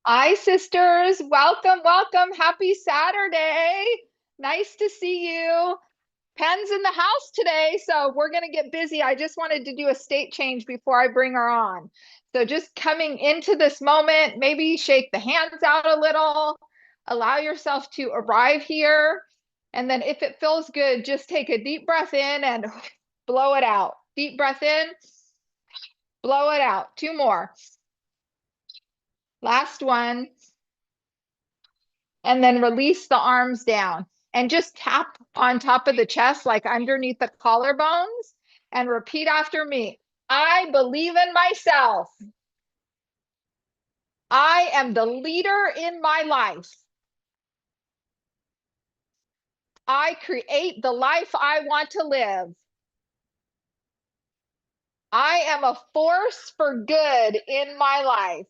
Hi, sisters. Welcome, welcome. Happy Saturday. Nice to see you. Pen's in the house today, so we're going to get busy. I just wanted to do a state change before I bring her on. So just coming into this moment, maybe shake the hands out a little, allow yourself to arrive here. And then if it feels good, just take a deep breath in and blow it out. Deep breath in, blow it out. Two more. Last one. And then release the arms down and just tap on top of the chest, like underneath the collarbones, and repeat after me. I believe in myself. I am the leader in my life. I create the life I want to live. I am a force for good in my life.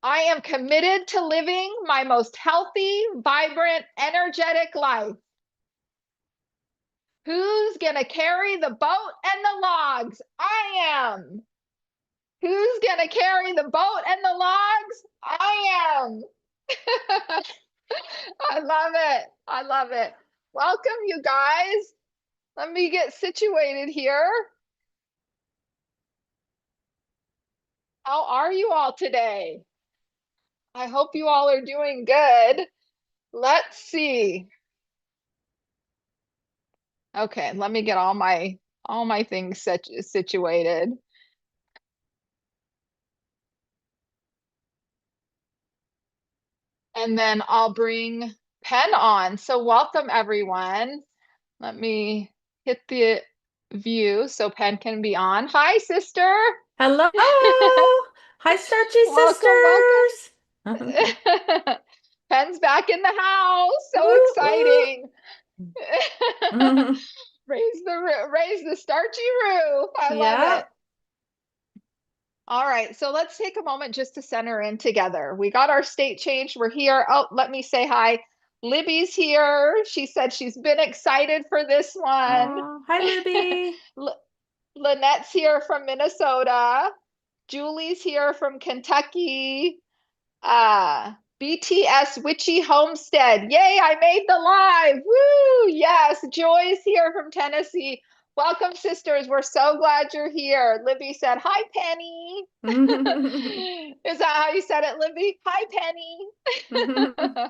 I am committed to living my most healthy, vibrant, energetic life. Who's going to carry the boat and the logs? I am. Who's going to carry the boat and the logs? I am. I love it. I love it. Welcome, you guys. Let me get situated here. How are you all today? I hope you all are doing good. Let's see. Okay, let me get all my things situated. And then I'll bring Pen on. So welcome everyone. Let me hit the view so Pen can be on. Hi, sister. Hello. Hi, Starchy Welcome, welcome. sisters. Pen's back in the house. So Woo, woo. exciting. Raise the starchy roof. I love it. Yep. All right, so let's take a moment just to center in together. We got our state changed. We're here. Oh, let me say hi. Libby's here. She said she's been excited for this one. Oh, hi, Libby. Lynette's here from Minnesota. Julie's here from Kentucky. BTS Witchy Homestead. Yay, I made the live. Woo! Yes, Joy's here from Tennessee. Welcome, sisters. We're so glad you're here. Libby said, hi, Penny. Is that how you said it, Libby? Hi, Penny.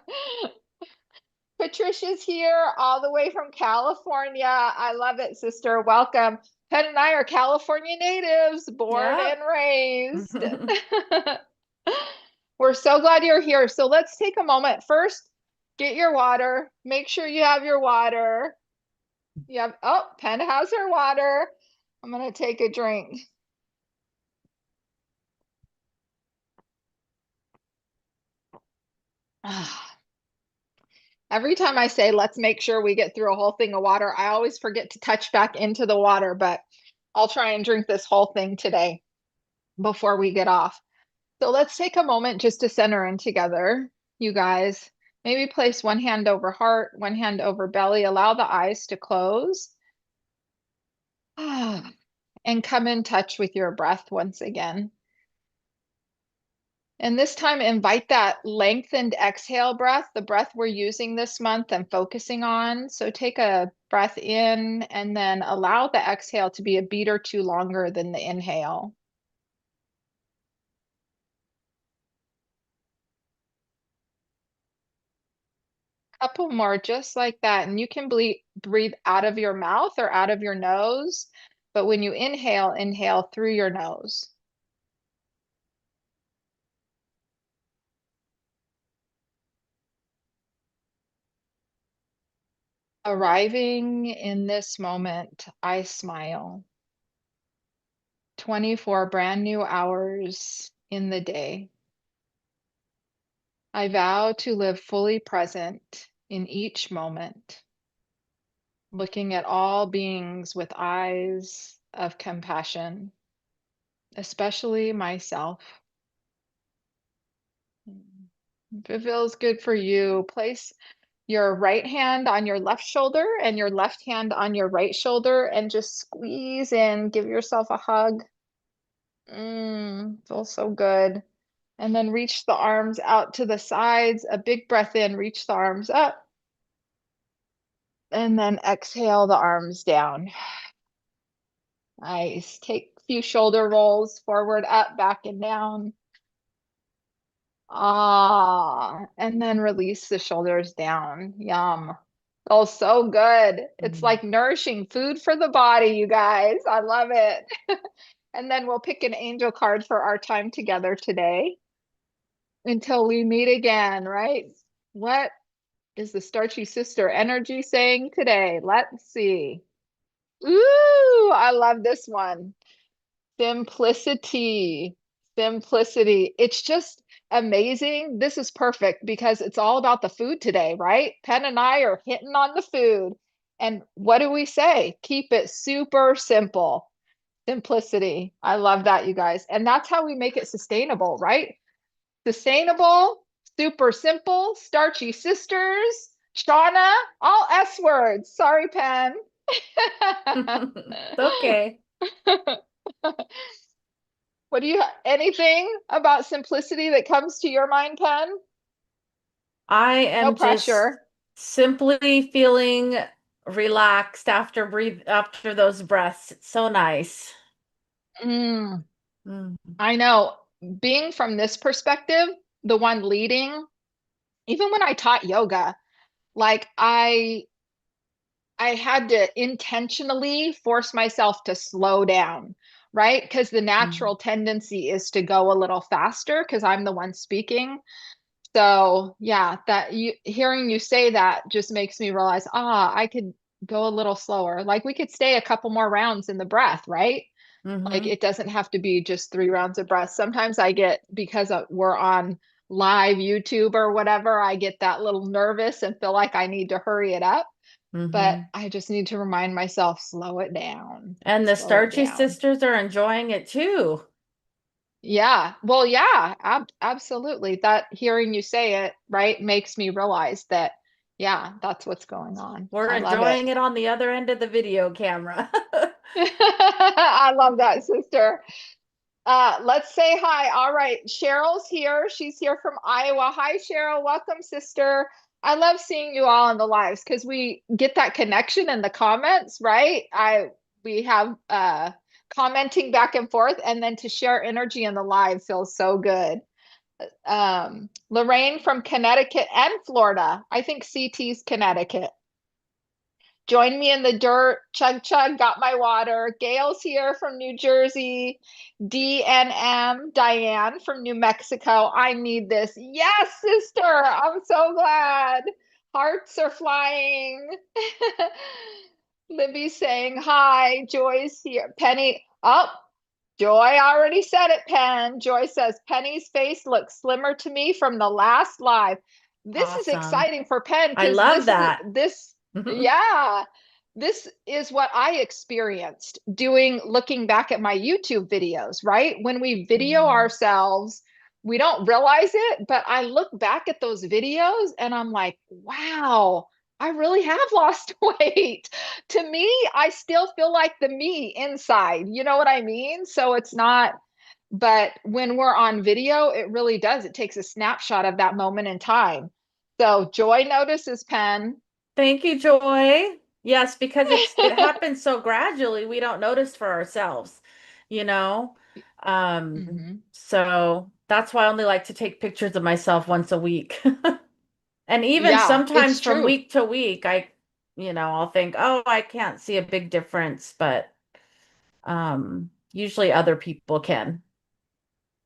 Patricia's here all the way from California. I love it, sister. Welcome. Pen and I are California natives, born Yep. and raised. We're so glad you're here. So let's take a moment. First, get your water. Make sure you have your water. You have, oh, Pen has her water. I'm going to take a drink. Every time I say, let's make sure we get through a whole thing of water, I always forget to touch back into the water, but I'll try and drink this whole thing today before we get off. So let's take a moment just to center in together, you guys. Maybe place one hand over heart, one hand over belly. Allow the eyes to close. And come in touch with your breath once again. And this time, invite that lengthened exhale breath, the breath we're using this month and focusing on. So take a breath in and then allow the exhale to be a beat or two longer than the inhale. Couple more just like that. And you can breathe out of your mouth or out of your nose. But when you inhale, inhale through your nose. Arriving in this moment, I smile. 24 brand new hours in the day. I vow to live fully present in each moment, looking at all beings with eyes of compassion, especially myself. If it feels good for you, place your right hand on your left shoulder and your left hand on your right shoulder and just squeeze in, give yourself a hug. Feels so good. And then reach the arms out to the sides. A big breath in, reach the arms up. And then exhale the arms down. Nice. Take a few shoulder rolls forward, up, back, and down. Ah, and then release the shoulders down. Yum. Feels so good. It's Mm. like nourishing food for the body, you guys. I love it. And then we'll pick an angel card for our time together today until we meet again, right? What is the starchy sister energy saying today? Let's see. Ooh, I love this one. Simplicity. Simplicity. It's just amazing. This is perfect because it's all about the food today, right? Penn and I are hitting on the food. And what do we say? Keep it super simple. Simplicity. I love that, you guys. And that's how we make it sustainable, right? Sustainable, super simple, starchy sisters, Shauna, all S words. Sorry, Penn. It's okay. What do you, anything about simplicity that comes to your mind, Penn? I No am just pressure. simply feeling relaxed after those breaths. It's so nice. Mm, Mm. I know. Being from this perspective, the one leading, even when I taught yoga, like I had to intentionally force myself to slow down, right? Because the Mm. natural tendency is to go a little faster because I'm the one speaking. So, yeah, that you hearing you say that just makes me realize, I could go a little slower. Like we could stay a couple more rounds in the breath, right? Like Hmm. it doesn't have to be just 3 rounds of breath. Sometimes I get, because we're on live YouTube or whatever, I get that little nervous and feel like I need to hurry it up. But Hmm. I just need to remind myself, slow it down, And the slow it Starchy down. sisters are enjoying it too. Yeah. Well, yeah, absolutely. That hearing you say it, right, makes me realize that, yeah, that's what's going on. We're I love it. enjoying it on the other end of the video camera. I love that, sister. Let's say hi. All right, Cheryl's here. She's here from Iowa. Hi, Cheryl. Welcome, sister. I love seeing you all in the lives because we get that connection in the comments, right? We have commenting back and forth, and then to share energy in the live feels so good. Lorraine from Connecticut and Florida. I think CT's Connecticut. Join me in the dirt. Chug chug, got my water. Gail's here from New Jersey. DNM, Diane from New Mexico. I need this. Yes, sister. I'm so glad. Hearts are flying. Libby's saying hi. Joy's here. Penny. Oh, Joy already said it, Penn. Joy says, Penny's face looks slimmer to me from the last live. This is Awesome. exciting for Penn I because love that. yeah, this is what I experienced looking back at my YouTube videos, right? When we video Mhm. ourselves, we don't realize it, but I look back at those videos and I'm like, wow, I really have lost weight. To me, I still feel like the me inside. You know what I mean? So it's not, but when we're on video, it really does. It takes a snapshot of that moment in time. So Joy notices, Penn. Thank you, Joy. Yes, because it happens so gradually, we don't notice for ourselves, you know? Hmm. So that's why I only like to take pictures of myself once a week. And even Yeah, it's sometimes from true. week to week, I'll think, oh, I can't see a big difference, but usually other people can.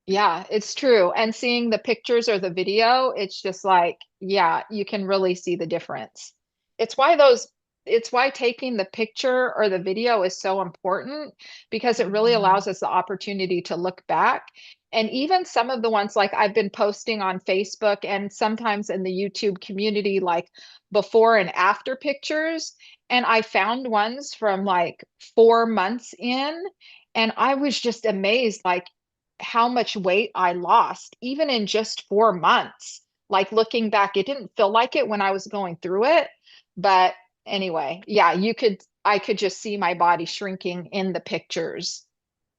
Yeah, it's true. And seeing the pictures or the video, it's just like, yeah, you can really see the difference. It's why those, it's why taking the picture or the video is so important because it really Mhm. allows us the opportunity to look back. And even some of the ones like I've been posting on Facebook and sometimes in the YouTube community, like before and after pictures. And I found ones from like 4 months in. And I was just amazed, like, how much weight I lost, even in just 4 months. Like looking back, it didn't feel like it when I was going through it. But anyway, yeah, I could just see my body shrinking in the pictures.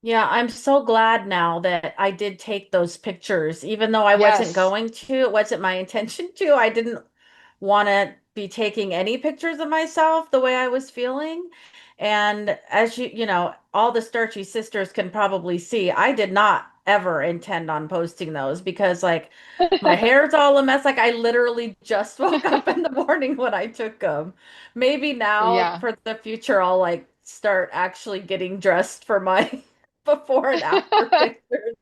Yeah, I'm so glad now that I did take those pictures, even though I wasn't Yes. going to. It wasn't my intention to. I didn't want to be taking any pictures of myself the way I was feeling. And as all the Starchy sisters can probably see, I did not ever intend on posting those because, like, my hair's all a mess. Like, I literally just woke up in the morning when I took them. Maybe now Yeah. for the future, I'll like start actually getting dressed for my before and after pictures.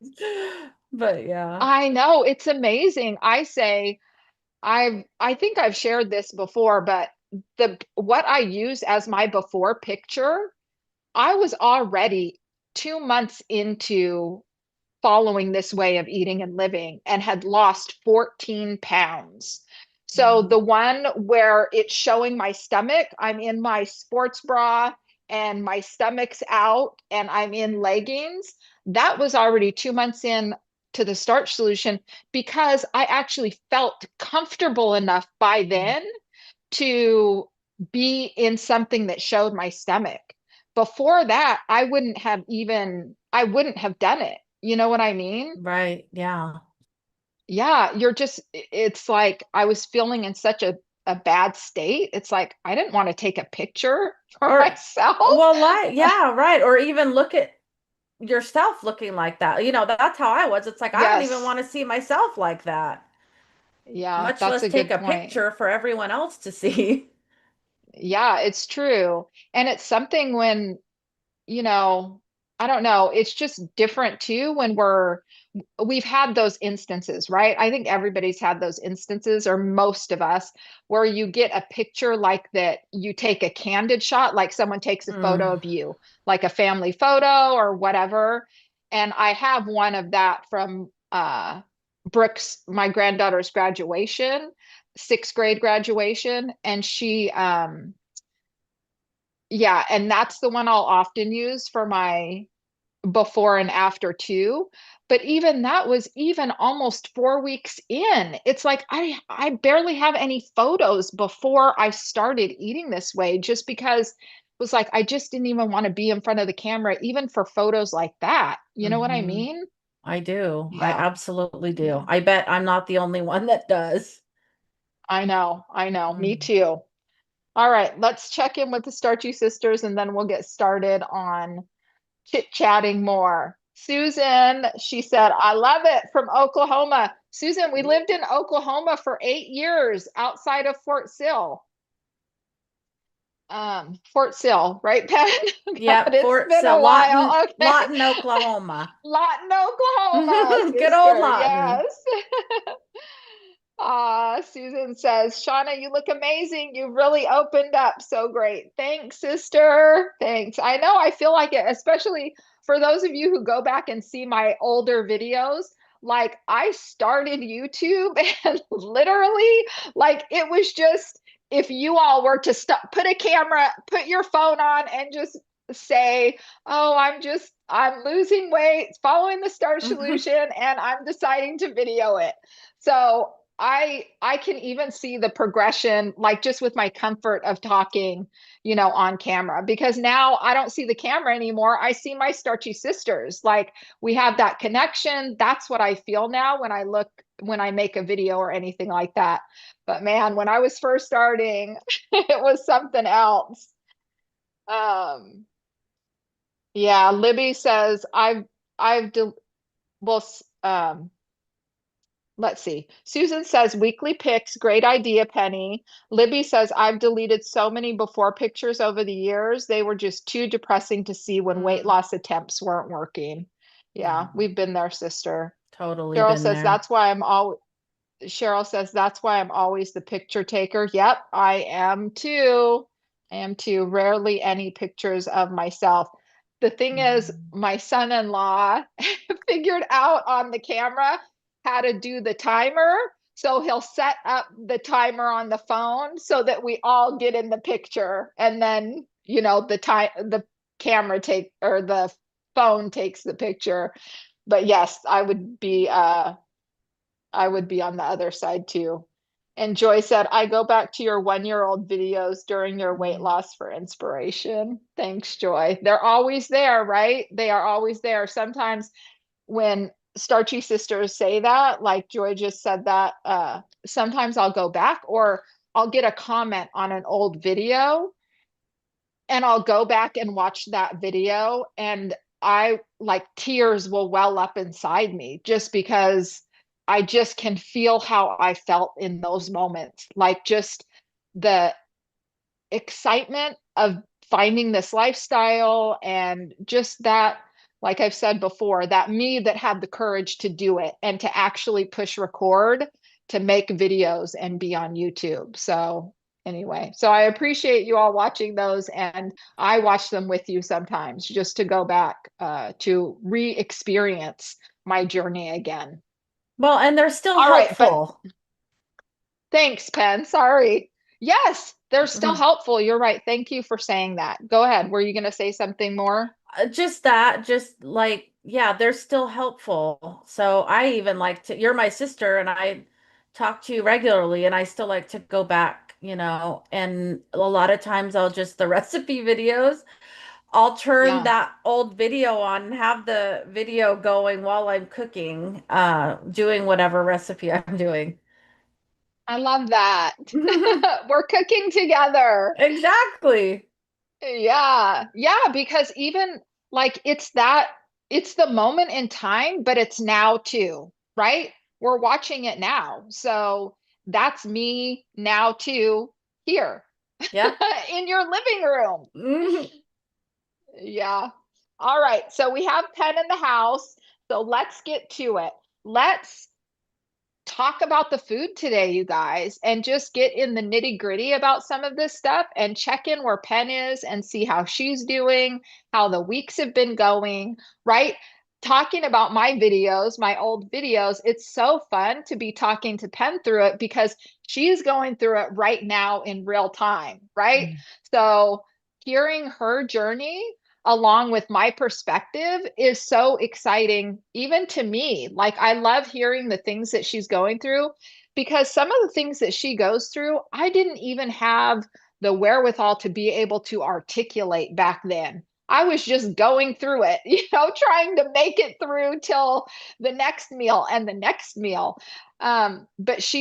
But yeah. I know, it's amazing. I think I've shared this before, but the what I use as my before picture, I was already 2 months into following this way of eating and living and had lost 14 pounds. So Mm. the one where it's showing my stomach, I'm in my sports bra and my stomach's out and I'm in leggings. That was already 2 months in to the starch solution because I actually felt comfortable enough by then to be in something that showed my stomach. Before that, I wouldn't have done it. You know what I mean? Right. Yeah. Yeah, it's like I was feeling in such a bad state. It's like I didn't want to take a picture for Or myself. well, like, yeah, right. Or even look at yourself looking like that. That's how I was. It's like I don't even Yes. want to see myself like that, Yeah, much that's less a take good a point. picture for everyone else to see. Yeah, it's true. And it's something when, you know, I don't know, it's just different too when we've had those instances, right? I think everybody's had those instances, or most of us, where you get a picture like that, you take a candid shot, like someone takes a photo Mm. of you, like a family photo or whatever. And I have one of that from Brooks, my granddaughter's graduation, sixth grade graduation. And yeah, and that's the one I'll often use for my before and after too. But even that was even almost 4 weeks in. It's like I barely have any photos before I started eating this way, just because it was like I just didn't even want to be in front of the camera, even for photos like that. You know what I Hmm. mean? I do. I Yeah. absolutely do. Yeah. I bet I'm not the only one that does. I know. I know. Me Mm. too. All right, let's check in with the Starchy sisters and then we'll get started on chit-chatting more. Susan, she said, I love it from Oklahoma. Susan, we lived in Oklahoma for 8 years outside of Fort Sill. Fort Sill, right, Penn? God, Yep, it's Fort been Sill, a while. Lawton, Okay. Lawton, Oklahoma. Lawton, Oklahoma, Good old sister. Lawton. Yes. Susan says, Shauna, you look amazing. You really opened up. So great. Thanks, sister. Thanks. I know I feel like it, especially for those of you who go back and see my older videos. Like I started YouTube and literally, like it was just if you all were to stop, put a camera, put your phone on and just say, oh, I'm losing weight, following the Star Solution, and I'm deciding to video it. So I can even see the progression, like just with my comfort of talking, on camera, because now I don't see the camera anymore. I see my Starchy sisters. Like we have that connection. That's what I feel now when I make a video or anything like that. But man, when I was first starting, it was something else. Um, yeah, Libby says I've de- well, let's see. Susan says weekly pics, great idea, Penny. Libby says I've deleted so many before pictures over the years. They were just too depressing to see when weight Mm. loss attempts weren't working. Yeah, Yeah, we've been there, sister. totally Cheryl been says there. that's why I'm all Cheryl says that's why I'm always the picture taker. Yep, I am too. I am too. Rarely any pictures of myself. The thing is, Mhm. my son-in-law figured out on the camera how to do the timer. So he'll set up the timer on the phone so that we all get in the picture. And then, the camera take or the phone takes the picture. But yes, I would be on the other side too. And Joy said, I go back to your 1-year-old videos during your weight Mhm. loss for inspiration. Thanks, Joy. They're always there, right? They are always there. Sometimes when starchy sisters say that, like Joy just said that, sometimes I'll go back or I'll get a comment on an old video and I'll go back and watch that video and I like tears will well up inside me just because I just can feel how I felt in those moments. Like just the excitement of finding this lifestyle and just that, like I've said before, that me that had the courage to do it and to actually push record to make videos and be on YouTube. So anyway, so I appreciate you all watching those and I watch them with you sometimes just to go back to re-experience my journey again. Well, and they're still All right, but helpful. thanks, Pen. Sorry. Yes, they're still Mhm. helpful. You're right. Thank you for saying that. Go ahead. Were you going to say something more? Just that, just like, yeah, they're still helpful. So I even like to, you're my sister and I talk to you regularly and I still like to go back, and a lot of times I'll just, the recipe videos, I'll turn Yeah, that old video on and have the video going while I'm cooking, doing whatever recipe I'm doing. I love that. We're cooking together. Exactly. Yeah. Yeah, because even like it's the moment in time, but it's now too, right? We're watching it now. So that's me now too here Yep. in your living room. Mhm. Yeah. All right. So we have Penn in the house. So let's get to it. Let's talk about the food today, you guys, and just get in the nitty gritty about some of this stuff and check in where Penn is and see how she's doing, how the weeks have been going, right? Talking about my videos, my old videos, it's so fun to be talking to Penn through it because she's going through it right now in real time, right? So hearing her journey along with my perspective is so exciting, even to me. Like, I love hearing the things that she's going through because some of the things that she goes through, I didn't even have the wherewithal to be able to articulate back then. I was just going through it, trying to make it through till the next meal and the next meal. But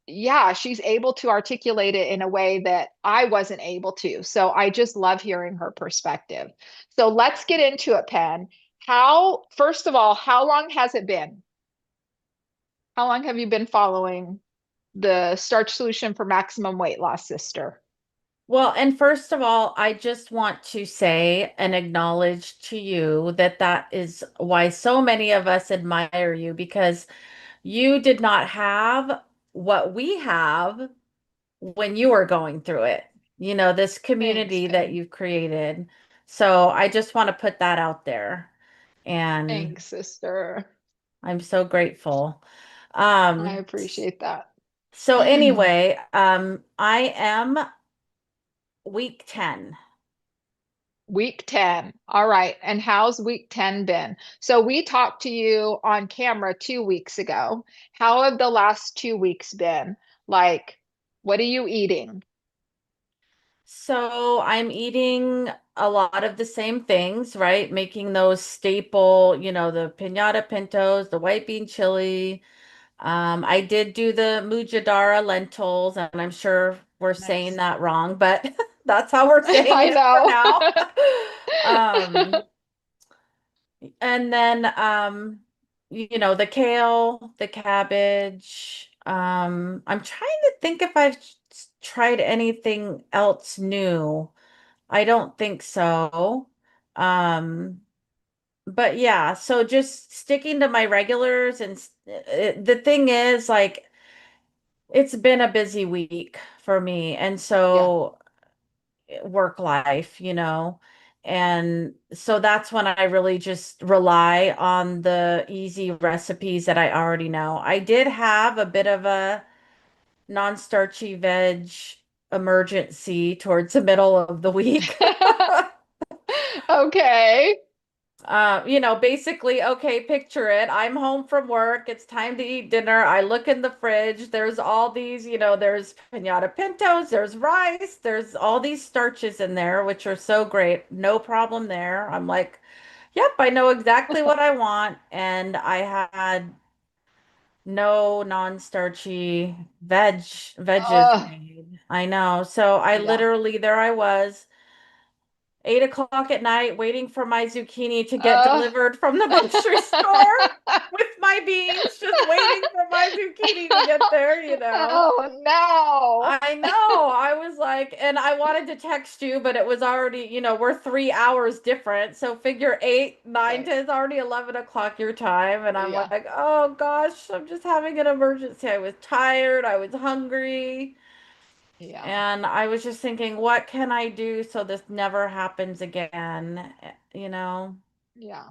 yeah, she's able to articulate it in a way that I wasn't able to. So I just love hearing her perspective. So let's get into it, Pen. First of all, how long has it been? How long have you been following the starch solution for maximum weight loss, sister? Well, and first of all, I just want to say and acknowledge to you that that is why so many of us admire you because you did not have what we have when you were going through it. This Thanks, community that Pen. you've created. So I just want to put that out there. And Thanks, sister. I'm so grateful. I Um, appreciate that. so anyway, I am week 10. Week 10. All right. And how's week 10 been? So we talked to you on camera 2 weeks ago. How have the last 2 weeks been? Like, what are you eating? So I'm eating a lot of the same things, right? Making those staple, the piñata pintos, the white bean chili. I did do the mujadara lentils, and I'm sure we're saying Nice. that wrong, but that's how we're saying I it for know. now. Um, and then the kale, the cabbage. I'm trying to think if I've tried anything else new. I don't think so. Um, but yeah, so just sticking to my regulars and the thing is like it's been a busy week for me and Yeah. so work life, and so that's when I really just rely on the easy recipes that I already know. I did have a bit of a non-starchy veg emergency towards the middle of the week. Okay. Basically, okay, picture it. I'm home from work. It's time to eat dinner. I look in the fridge. There's all these, there's piñata pintos, there's rice, there's all these starches in there, which are so great. No problem there. I'm like, yep, I know exactly what I want. And I had no non-starchy veggies Oh, made. I know. So I yeah. literally, there I was 8 o'clock at night waiting for my zucchini to get Oh. delivered from the grocery store with my beans, just waiting for my zucchini to get there. Oh no. I know. I was like, and I wanted to text you, but it was already, we're 3 hours different. So figure eight, nine, Right. 10 is already 11 o'clock your time. And I'm Yeah. like, oh gosh, I'm just having an emergency. I was tired. I was hungry. Yeah. And I was just thinking, what can I do so this never happens again? You know? Yeah.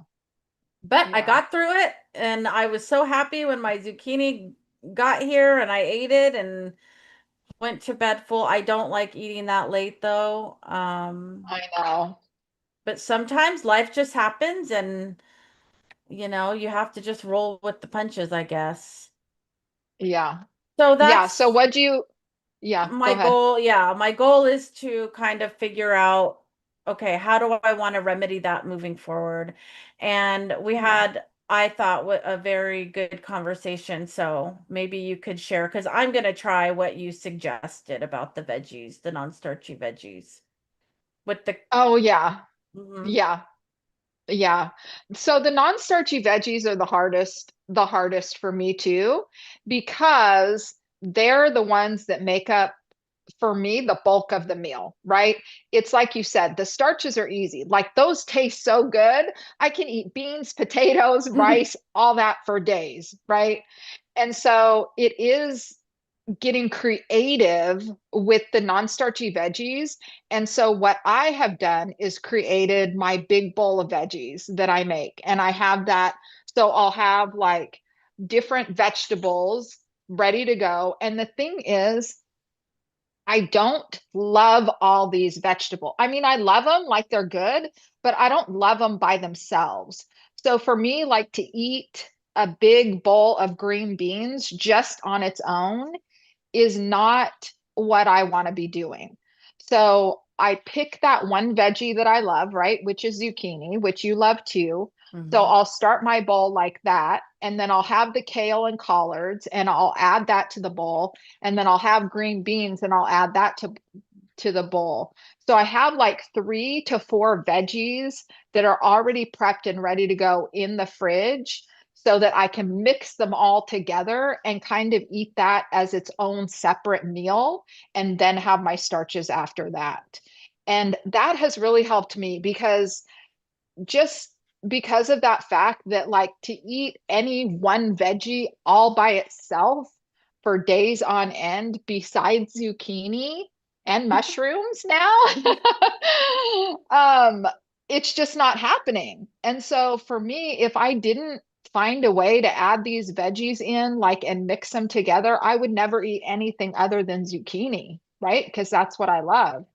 But I Yeah. got through it and I was so happy when my zucchini got here and I ate it and went to bed full. I don't like eating that late though. I know. But sometimes life just happens and you have to just roll with the punches, I guess. Yeah. So Yeah. So that's what do you, yeah, go my ahead. goal. Yeah, my goal is to kind of figure out, okay, how do I want to remedy that moving forward? And we Yeah. had, I thought, a very good conversation. So maybe you could share, because I'm going to try what you suggested about the veggies, the non-starchy veggies with the, Oh yeah. mhm. Yeah. Yeah. So the non-starchy veggies are the hardest for me too, because they're the ones that make up for me the bulk of the meal, right? It's like you said, the starches are easy. Like those taste so good. I can eat beans, potatoes, rice, all that for days, right? And so it is getting creative with the non-starchy veggies. And so what I have done is created my big bowl of veggies that I make. And I have that. So I'll have like different vegetables ready to go. And the thing is, I don't love all these vegetables. I mean, I love them like they're good, but I don't love them by themselves. So for me, like to eat a big bowl of green beans just on its own is not what I want to be doing. So I pick that one veggie that I love, right? Which is zucchini, which you love too. So Mhm. I'll start my bowl like that. And then I'll have the kale and collards and I'll add that to the bowl. And then I'll have green beans and I'll add that to the bowl. So I have like 3 to 4 veggies that are already prepped and ready to go in the fridge so that I can mix them all together and kind of eat that as its own separate meal and then have my starches after that. And that has really helped me because just because of that fact that like to eat any one veggie all by itself for days on end besides zucchini and mushrooms now um it's just not happening. And so for me, if I didn't find a way to add these veggies in like and mix them together, I would never eat anything other than zucchini, right? Because that's what I love.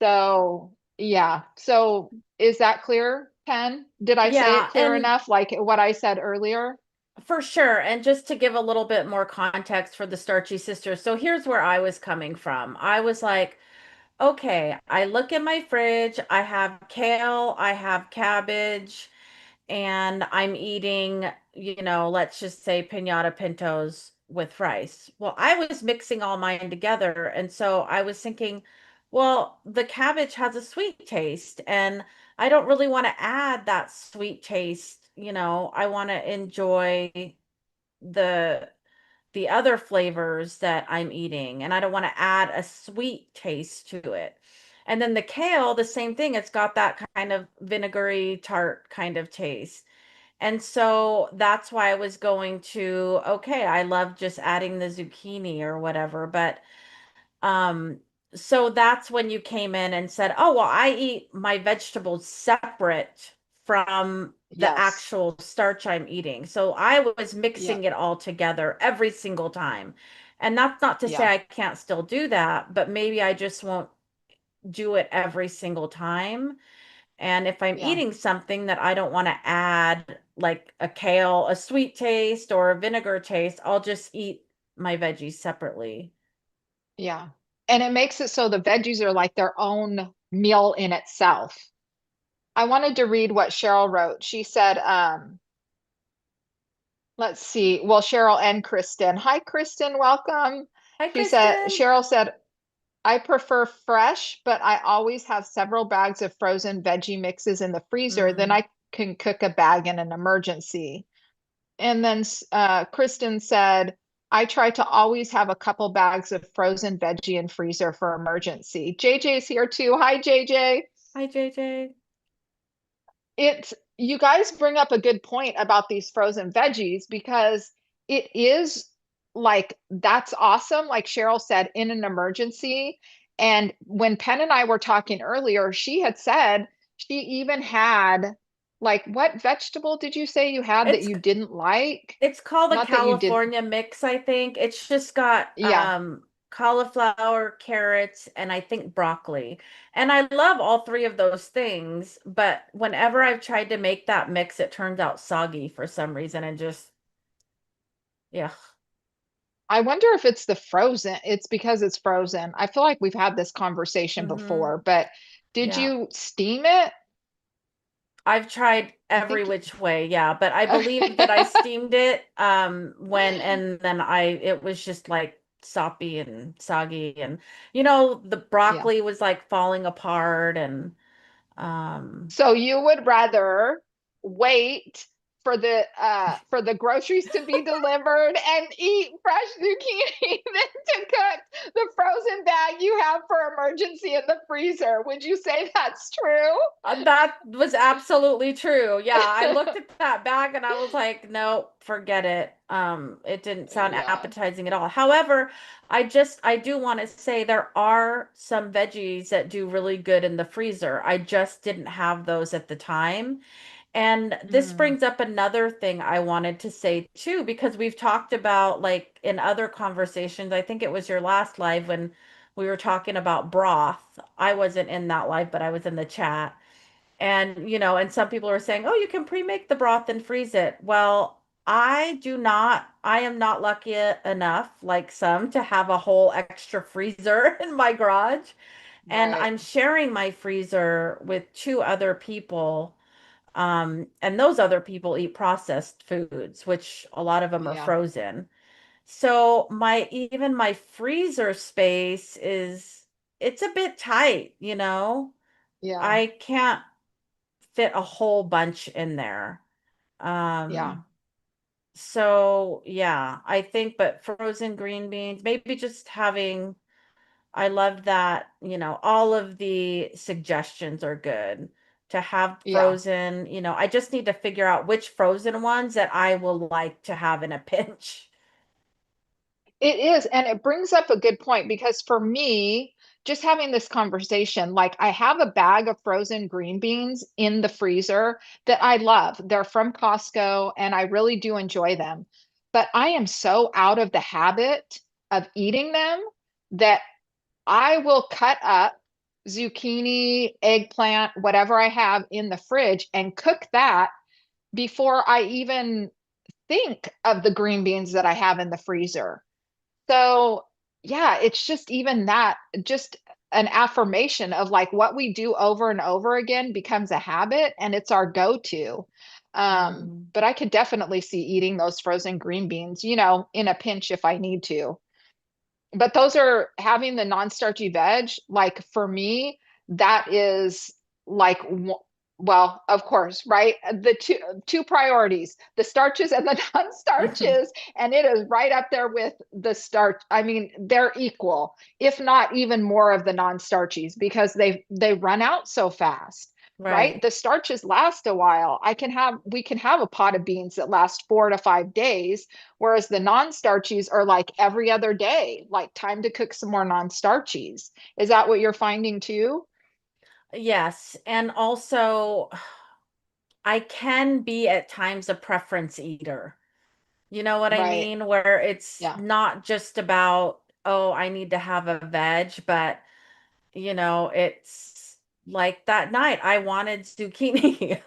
So, yeah. So, is that clear, Pen? Did I say it Yeah, clear and enough, like what I said earlier? for sure. And just to give a little bit more context for the starchy sisters. So here's where I was coming from. I was like, okay, I look in my fridge, I have kale, I have cabbage, and I'm eating, let's just say piñata pintos with rice. Well, I was mixing all mine together. And so I was thinking, well, the cabbage has a sweet taste, and I don't really want to add that sweet taste. I want to enjoy the the other flavors that I'm eating, and I don't want to add a sweet taste to it. And then the kale, the same thing. It's got that kind of vinegary tart kind of taste. And so that's why I was going to, okay, I love just adding the zucchini or whatever. But um, so that's when you came in and said, "Oh, well, I eat my vegetables separate from the Yes. actual starch I'm eating." So I was Yeah. mixing it all together every single time. And that's not to say Yeah. I can't still do that, but maybe I just won't do it every single time. And if I'm Yeah. eating something that I don't want to add, like a kale, a sweet taste or a vinegar taste, I'll just eat my veggies separately. Yeah. And it makes it so the veggies are like their own meal in itself. I wanted to read what Cheryl wrote. She said, let's see. Well, Cheryl and Kristen. Hi, Kristen. Welcome. Hi, She said, Kristen. Cheryl said, I prefer fresh, but I always have several bags of frozen veggie mixes in the freezer. Then Mm. I can cook a bag in an emergency. And then Kristen said, I try to always have a couple bags of frozen veggie in freezer for emergency. JJ's here too. Hi, JJ. Hi, JJ. It's you guys bring up a good point about these frozen veggies because it is like that's awesome, like Cheryl said, in an emergency. And when Penn and I were talking earlier, she had said she even had like what vegetable did you say you had that It's you didn't like? It's called a Not that you did. California mix, I think. It's just got Yeah, cauliflower, carrots, and I think broccoli. And I love all three of those things, but whenever I've tried to make that mix, it turns out soggy for some reason and just yeah. I wonder if it's the frozen. It's because it's frozen. I feel like we've had this conversation Hmm. before, but did Yeah. you steam it? I've tried I every think. which way, yeah, but I believe that I Okay. steamed it when and then I it was just like soppy and soggy and the Yeah. broccoli was like falling apart and um So you would rather wait for the groceries to be delivered and eat fresh zucchini than to cook the frozen bag you have for emergency in the freezer. Would you say that's true? That was absolutely true. Yeah, I looked at that bag and I was like, no, forget it. It didn't sound Yeah. appetizing at all. However, I do want to say there are some veggies that do really good in the freezer. I just didn't have those at the time. And this Mm, brings up another thing I wanted to say too, because we've talked about like in other conversations, I think it was your last live when we were talking about broth. I wasn't in that live, but I was in the chat. And, and some people are saying, oh, you can pre-make the broth and freeze it. Well, I am not lucky enough, like some, to have a whole extra freezer in my garage. And right. I'm sharing my freezer with two other people. And those other people eat processed foods, which a lot of them are Yeah. frozen. So even my freezer space it's a bit tight. Yeah. I can't fit a whole bunch in there. Yeah. Um, so yeah, I think, but frozen green beans, maybe just having, I love that, all of the suggestions are good to have Yeah. frozen, I just need to figure out which frozen ones that I will like to have in a pinch. It is, and it brings up a good point because for me, just having this conversation, like I have a bag of frozen green beans in the freezer that I love. They're from Costco and I really do enjoy them. But I am so out of the habit of eating them that I will cut up zucchini, eggplant, whatever I have in the fridge and cook that before I even think of the green beans that I have in the freezer. So, yeah, it's just even that, just an affirmation of like what we do over and over again becomes a habit and it's our go-to. Mm, But I could definitely see eating those frozen green beans, in a pinch if I need to. But those are having the non-starchy veg, like for me, that is like well, of course, right? The two priorities, the starches and the non-starches, and it is right up there with the starch. I mean, they're equal, if not even more of the non-starchies because they run out so fast. Right? right. The starches last a while. We can have a pot of beans that last 4 to 5 days. Whereas the non-starchies are like every other day, like time to cook some more non-starchies. Is that what you're finding too? Yes. And also, I can be at times a preference eater. You know what I Right. mean? Where it's Yeah. not just about, oh, I need to have a veg, but it's like that night, I wanted zucchini.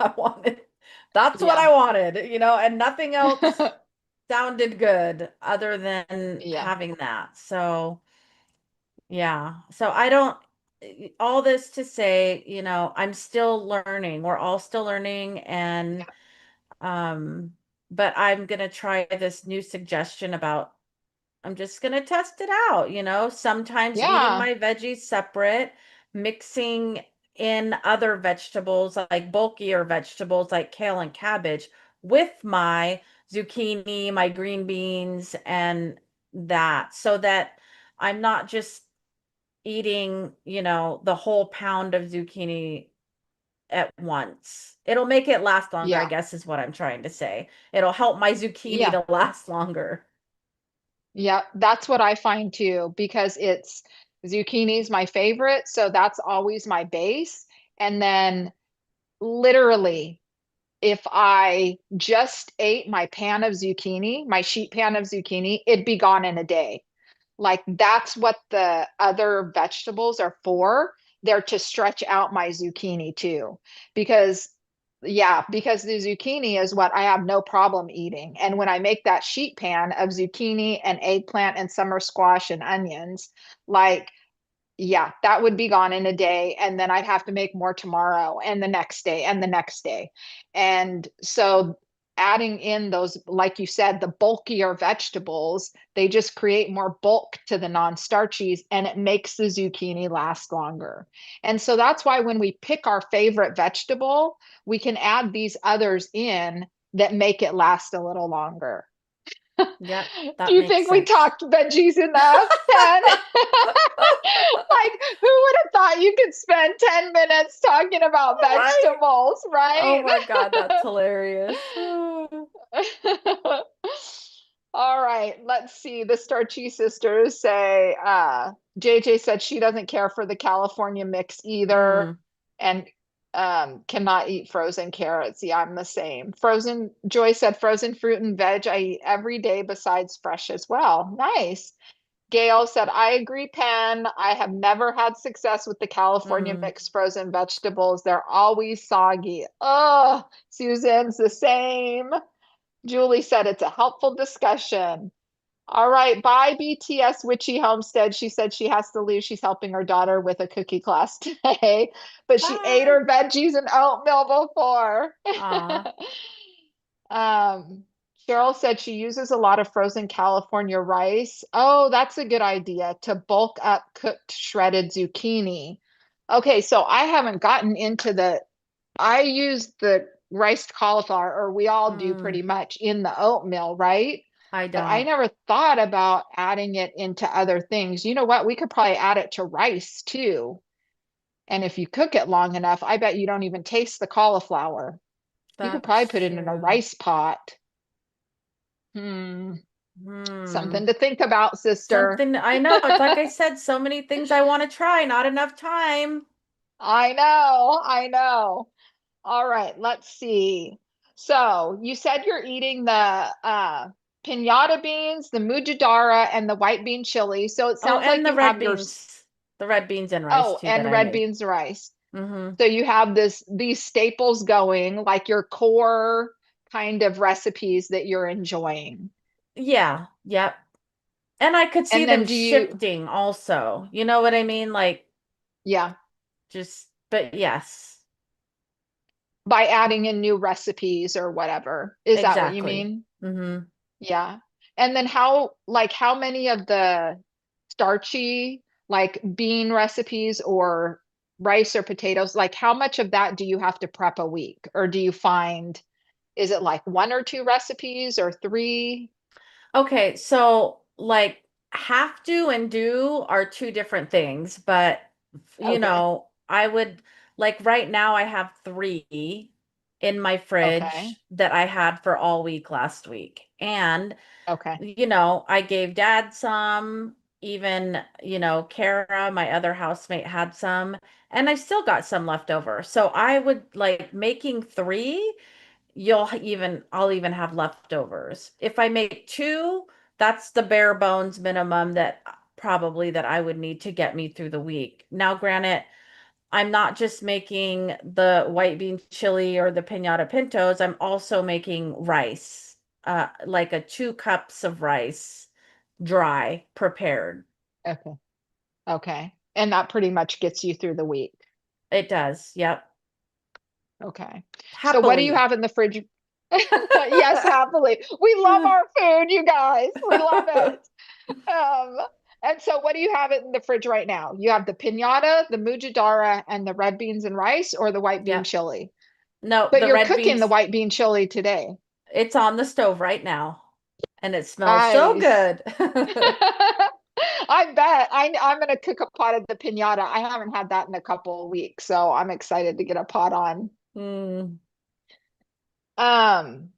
That's what Yeah. I wanted, and nothing else sounded good other than Yeah. having that. So, yeah. So I don't, all this to say, I'm still learning. We're all still learning. And, Yeah. um, but I'm going to try this new suggestion about I'm just going to test it out, sometimes eating Yeah. my veggies separate, mixing in other vegetables like bulkier vegetables like kale and cabbage with my zucchini, my green beans, and that so that I'm not just eating, the whole pound of zucchini at once. It'll make it last longer, I Yeah. guess, is what I'm trying to say. It'll help my zucchini Yeah. to last longer. Yeah. That's what I find too, because it's zucchini is my favorite. So that's always my base. And then literally, if I just ate my pan of zucchini, my sheet pan of zucchini, it'd be gone in a day. Like that's what the other vegetables are for. They're to stretch out my zucchini too. Because, yeah, because the zucchini is what I have no problem eating. And when I make that sheet pan of zucchini and eggplant and summer squash and onions, like yeah, that would be gone in a day. And then I'd have to make more tomorrow and the next day and the next day. And so adding in those, like you said, the bulkier vegetables, they just create more bulk to the non-starchies and it makes the zucchini last longer. And so that's why when we pick our favorite vegetable, we can add these others in that make it last a little longer. Yep, Do that you makes think we sense. talked veggies enough, Pen? Like, who would have thought you could spend 10 minutes talking about Right? vegetables, Oh right? my God, that's hilarious. All right, let's see. The Starchy sisters say JJ said she doesn't care for the California mix either Mm. and cannot eat frozen carrots. Yeah, I'm the same. Frozen, Joy said frozen fruit and veg I eat every day besides fresh as well. Nice. Gail said, I agree, Pen. I have never had success with the California Mm. mixed frozen vegetables. They're always soggy. Oh, Susan's the same. Julie said it's a helpful discussion. All right, bye, BTS Witchy Homestead. She said she has to leave. She's helping her daughter with a cookie class today, but she ate Bye. her veggies and oatmeal before. Aw. Um, Cheryl said she uses a lot of frozen California rice. Oh, that's a good idea to bulk up cooked shredded zucchini. Okay, so I haven't gotten into I use the riced cauliflower, or we all do Mm. pretty much in the oatmeal, right? I But I don't. never thought about adding it into other things. You know what? We could probably add it to rice too. And if you cook it long enough, I bet you don't even taste the cauliflower. You could probably That's put it in a true. rice pot. Hmm. Hmm. Something to think about, sister. Something I know. It's like I said, so many things I want to try, not enough time. I know. I know. All right, let's see. So you said you're eating the pinata beans, the mujadara, and the white bean chili. So it Oh, sounds and like the you red have beans. The red beans and rice oh, too that and I red made. beans rice. Mm-hmm. So you have these staples going, like your core kind of recipes that you're enjoying. Yeah. Yep. And I could see And them then do you, shifting also. You know what I mean? Like yeah, but yes, by adding in new recipes or whatever. Is that what you exactly. mean? Mm-hmm. Yeah. And then how many of the starchy, like bean recipes or rice or potatoes, like how much of that do you have to prep a week? Or do you find, is it like one or two recipes or three? Okay, so like have to and do are two different things, but Okay. I would like right now I have three in my Okay. fridge that I had for all week last week. And Okay. I gave dad some, even, Kara, my other housemate, had some, and I still got some left over. So I would like making three, I'll even have leftovers. If I make two, that's the bare bones minimum that probably that I would need to get me through the week. Now, granted, I'm not just making the white bean chili or the piñata pintos, I'm also making rice, like a 2 cups of rice, dry, prepared. Okay. Okay. And that pretty much gets you through the week. It does. Yep. Okay. So what do you Happily. have in the fridge? Yes, happily. We love our food, you guys. We love it. Um, and so what do you have in the fridge right now? You have the piñata, the mujadara, and the red beans and rice, or the white bean Yep. chili? No, But the you're red cooking the beans, white bean chili today. it's on the stove right now, and it smells so Nice. good. I bet. I'm gonna cook a pot of the piñata. I haven't had that in a couple of weeks, so I'm excited to get a pot on. Mm. Um,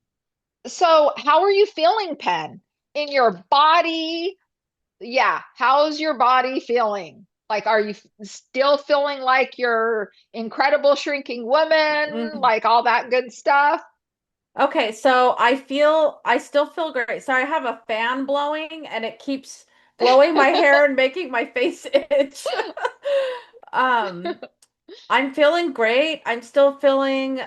so how are you feeling, Pen? In your body? Yeah, how's your body feeling? Like, are you still feeling like you're incredible shrinking woman, Mm. like all that good stuff? Okay, so I still feel great. So I have a fan blowing and it keeps blowing my hair and making my face itch. Um, I'm feeling great. I'm still feeling,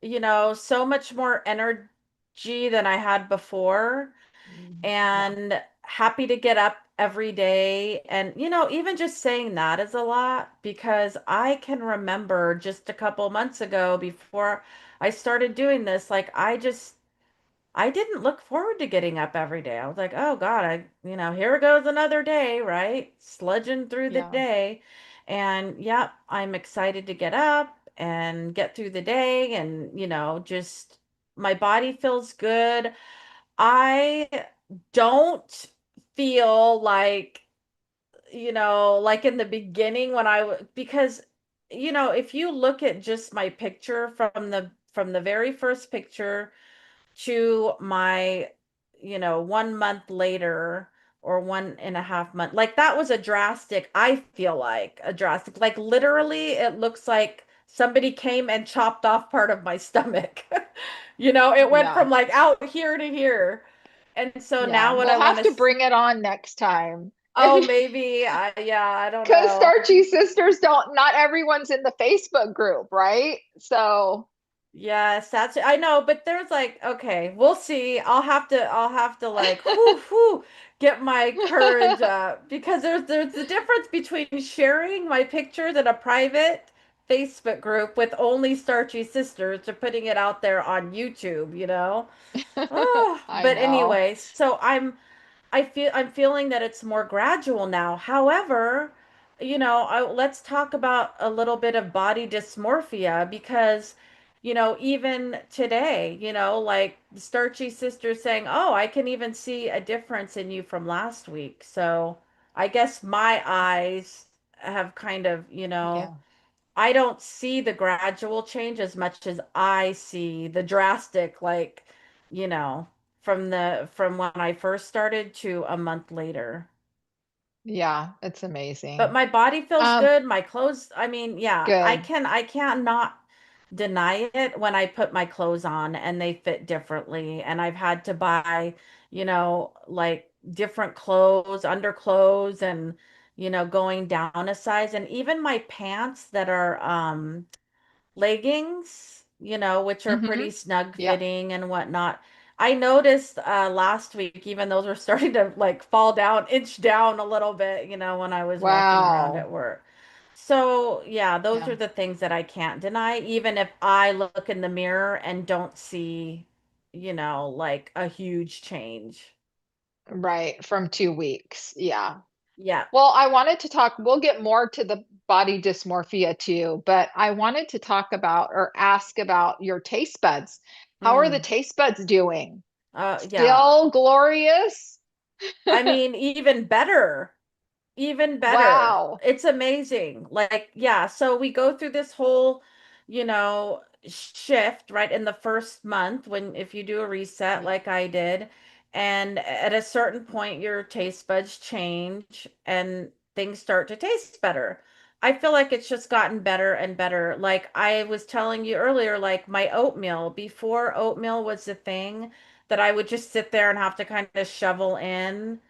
so much more energy than I had before, Yeah, and happy to get up every day. And, even just saying that is a lot because I can remember just a couple months ago before I started doing this, like I didn't look forward to getting up every day. I was like, oh God, here goes another day, right? Sludging through the yeah, day. And yep, I'm excited to get up and get through the day and, just my body feels good. I don't feel like, like in the beginning when because, if you look at just my picture from the very first picture to my, 1 month later or 1.5 month, like that was a drastic, I feel like a drastic, like literally it looks like somebody came and chopped off part of my stomach. It went yeah, from like out here to here. And so yeah. now what I We'll want have to, to bring it on next time. oh, maybe, yeah, I don't Because know. Starchy Sisters don't, not everyone's in the Facebook group, right? So, Yes, I know, but there's like, okay, we'll see. I'll have to like, whoo, whoo, get my courage up because there's the difference between sharing my pictures in a private Facebook group with only Starchy Sisters to putting it out there on YouTube. Oh, I but know. anyway, so I'm feeling that it's more gradual now. However, let's talk about a little bit of body dysmorphia because, even today, like the Starchy sister saying, "Oh, I can even see a difference in you from last week." So, I guess my eyes have kind of, Yeah. I don't see the gradual change as much as I see the drastic, like, you know, from when I first started to a month later. Yeah, it's But amazing. my body feels Um, good. My clothes, I mean, yeah, I Good. can I can't not deny it when I put my clothes on and they fit differently. And I've had to buy, like different clothes, underclothes, and going down a size. And even my pants that are leggings, which are Mm-hmm. pretty snug Yeah. fitting and whatnot. I noticed last week, even those were starting to like fall down, inch down a little bit, when I was walking around Wow. at work. So, yeah, those Yeah. are the things that I can't deny, even if I look in the mirror and don't see, like a huge change. Right. From 2 weeks. Yeah. Yeah. Well, I wanted to talk, we'll get more to the body dysmorphia too, but I wanted to talk about or ask about your taste buds. How are the Mm. taste buds doing? Yeah. Still glorious? I mean, even better. Even better. Wow. It's amazing. Like, yeah, so we go through this whole, shift, right, in the first month when if you do a reset Yeah. like I did, and at a certain point your taste buds change and things start to taste better. I feel like it's just gotten better and better. Like I was telling you earlier, like my oatmeal, before oatmeal was the thing that I would just sit there and have to kind of shovel in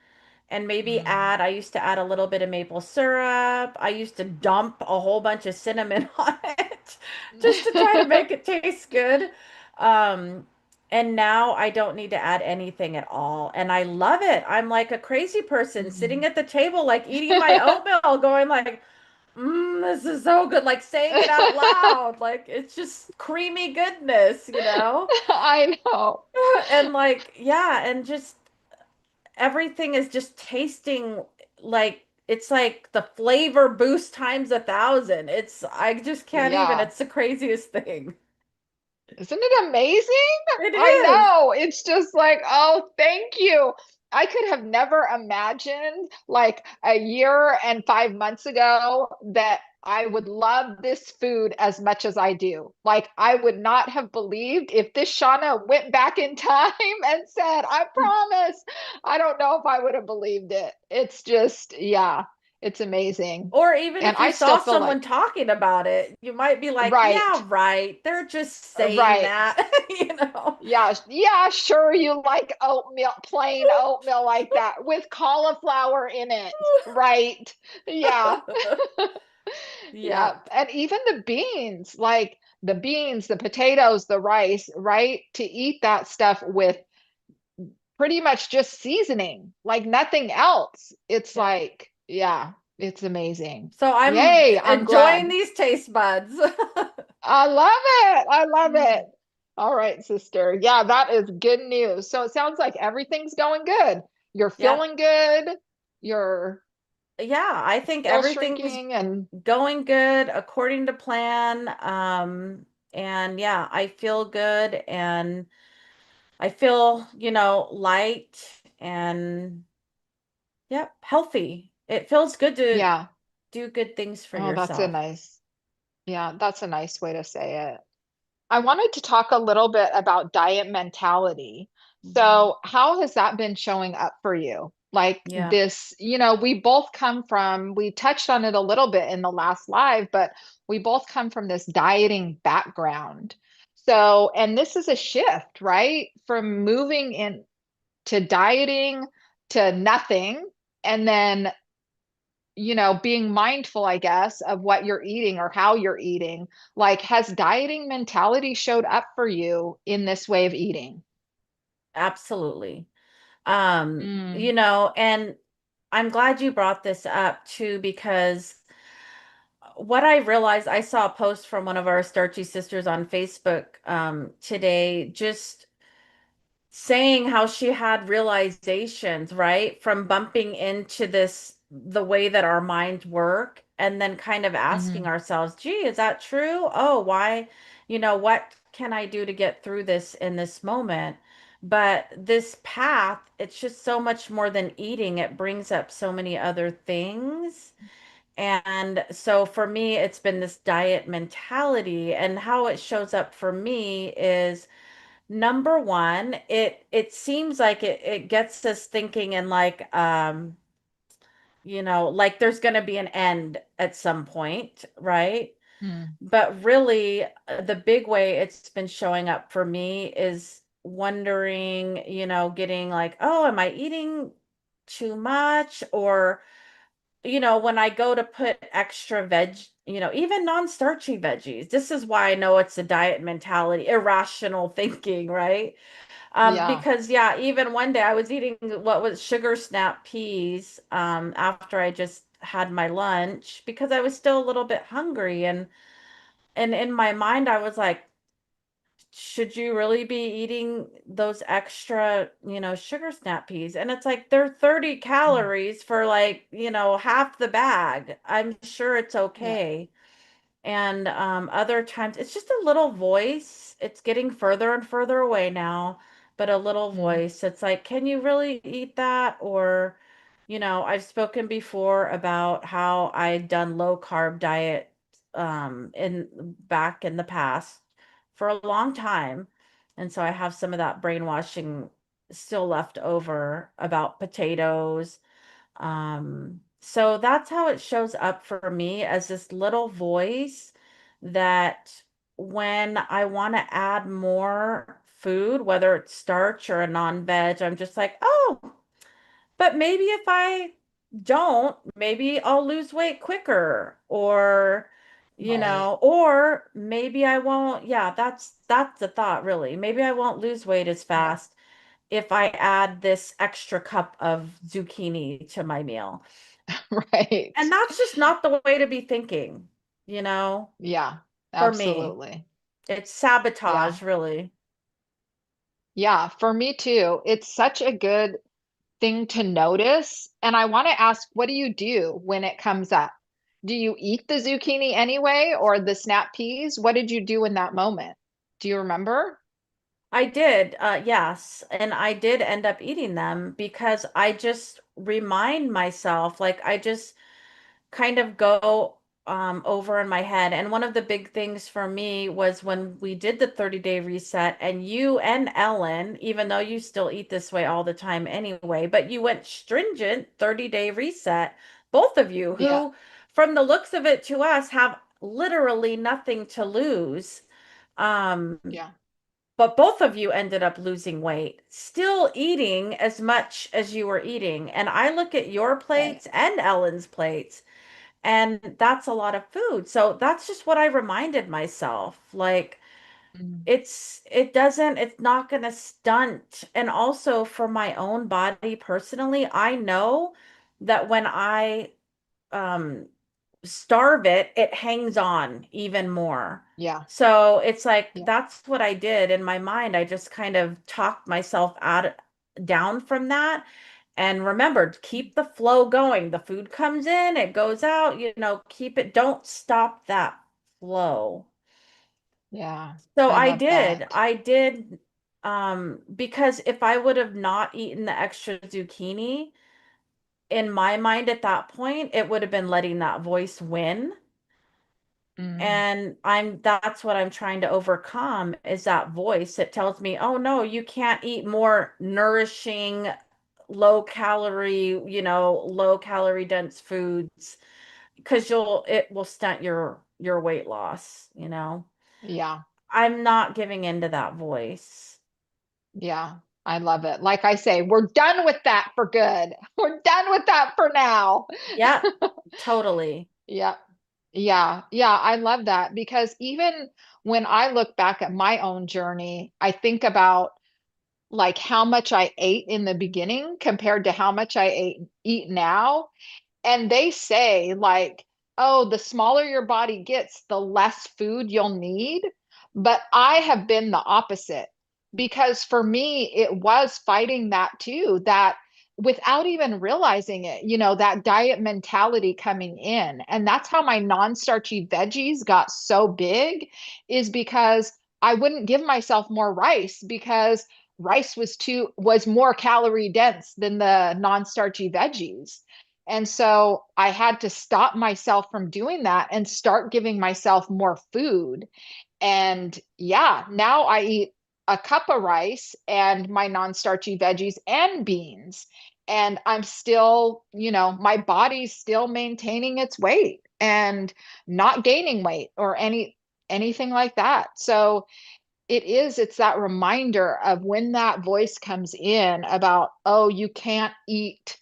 and maybe Mm. I used to add a little bit of maple syrup. I used to dump a whole bunch of cinnamon on it just to try to make it taste good. Um, and now I don't need to add anything at all. And I love it. I'm like a crazy person sitting Mm. at the table, like eating my oatmeal, going like, this is so good. Like saying it out loud. Like it's just creamy goodness, you know? I know. And like, yeah, and just everything is just tasting like it's like the flavor boost times 1,000. It's I just can't even. Yeah. It's the craziest thing. Isn't it amazing? It I is. know. It's just like, oh, thank you. I could have never imagined like a year and 5 months ago that I would love this food as much as I do. Like, I would not have believed if this Shauna went back in time and said, I promise. I don't know if I would have believed it. It's just, yeah, it's amazing. Or even And if you I still saw feel someone like, talking about it, you might be like, yeah, right, right. They're just saying right. that, you know. Yeah, yeah, sure. You like oatmeal, plain oatmeal like that with cauliflower in it, right? Yeah, yeah. Yep. And even the beans, like the beans, the potatoes, the rice, right? To eat that stuff with pretty much just seasoning, like nothing else. It's Yep. like, yeah, it's amazing. So I'm Yay, I'm enjoying glad. these taste buds. I love it. I love Mm. it. All right, sister. Yeah, that is good news. So it sounds like everything's going good. You're Yep. feeling good. You're Yeah, I think still everything's shrinking and going good according to plan. And yeah, I feel good and I feel, light and yep, healthy. It feels good to yeah. do good things for Oh, yourself. yeah, that's a nice way to say it. I wanted to talk a little bit about diet mentality. Mhm. So, how has that been showing up for you? Like Yeah, this, we both come from, we touched on it a little bit in the last live, but we both come from this dieting background. So, and this is a shift, right? From moving in to dieting to nothing, and then being mindful, I guess, of what you're eating or how you're eating. Like, has dieting mentality showed up for you in this way of eating? absolutely. Mm, And I'm glad you brought this up too, because what I realized, I saw a post from one of our starchy sisters on Facebook today, just saying how she had realizations, right? From bumping into the way that our minds work, and then kind of asking hmm ourselves, gee, is that true? Oh, why? What can I do to get through this in this moment? But this path, it's just so much more than eating. It brings up so many other things. And so for me, it's been this diet mentality, and how it shows up for me is number one, it seems like it gets us thinking and like like there's going to be an end at some point, right? mm, But really, the big way it's been showing up for me is wondering, getting like, oh, am I eating too much? Or when I go to put extra veg, even non-starchy veggies, this is why I know it's a diet mentality, irrational thinking, right? yeah. Because yeah, even one day I was eating what was sugar snap peas, after I just had my lunch because I was still a little bit hungry, and in my mind I was like, should you really be eating those extra, sugar snap peas? And it's like they're 30 Mm, calories for like, half the bag. I'm sure it's yeah. okay. And other times it's just a little voice. It's getting further and further away now, but a little Mm, voice. It's like, can you really eat that? Or, I've spoken before about how I'd done low carb diet in back in the past for a long time. And so I have some of that brainwashing still left over about potatoes, so that's how it shows up for me, as this little voice that when I want to add more food, whether it's starch or a non-veg, I'm just like, oh, But maybe if I don't, maybe I'll lose weight quicker or Right. or maybe I won't. Yeah, that's the thought really. Maybe I won't lose weight as Yeah. fast if I add this extra cup of zucchini to my meal. Right. And that's just not the way to be thinking, you know, Yeah, for me. absolutely. It's Yeah. sabotage, really. Yeah, for me too. It's such a good thing to notice. And I want to ask, what do you do when it comes up? Do you eat the zucchini anyway or the snap peas? What did you do in that moment? Do you remember? I did, yes. And I did end up eating them because I just remind myself, like, I just kind of go over in my head. And one of the big things for me was when we did the 30-day reset, and you and Ellen, even though you still eat this way all the time anyway, but you went stringent 30-day reset, both of you, Yeah, who, from the looks of it to us, have literally nothing to lose. Um, yeah, but both of you ended up losing weight, still eating as much as you were eating. And I look at your right. plates and Ellen's plates, and that's a lot of food. So that's just what I reminded myself. Like, Mm, it's not going to stunt. And also for my own body personally, I know that when I um starve it, it hangs on even more. yeah, So it's like yeah. that's what I did in my mind. I just kind of talked myself out down from that and remembered, keep the flow going. The food comes in, it goes out, keep it, don't stop that flow. Yeah, So I I love did. that. I did because if I would have not eaten the extra zucchini, in my mind at that point, it would have been letting that voice win. Mm, And that's what I'm trying to overcome is that voice that tells me, "Oh no, you can't eat more nourishing, low calorie dense foods because it will stunt your weight loss." yeah, I'm not giving in to that voice. yeah. I love it. Like I say, we're done with that for good. We're done with that for now. Yeah, totally. Yeah. Yeah. Yeah. I love that because even when I look back at my own journey, I think about like how much I ate in the beginning compared to how much I eat now. And they say, like, oh, the smaller your body gets, the less food you'll need. But I have been the opposite because for me, it was fighting that too, that without even realizing it, that diet mentality coming in. And that's how my non-starchy veggies got so big, is because I wouldn't give myself more rice because rice was more calorie dense than the non-starchy veggies. And so I had to stop myself from doing that and start giving myself more food. And yeah, now I eat a cup of rice and my non-starchy veggies and beans. And I'm still, my body's still maintaining its weight and not gaining weight or anything like that. So it's that reminder of when that voice comes in about, oh, you can't eat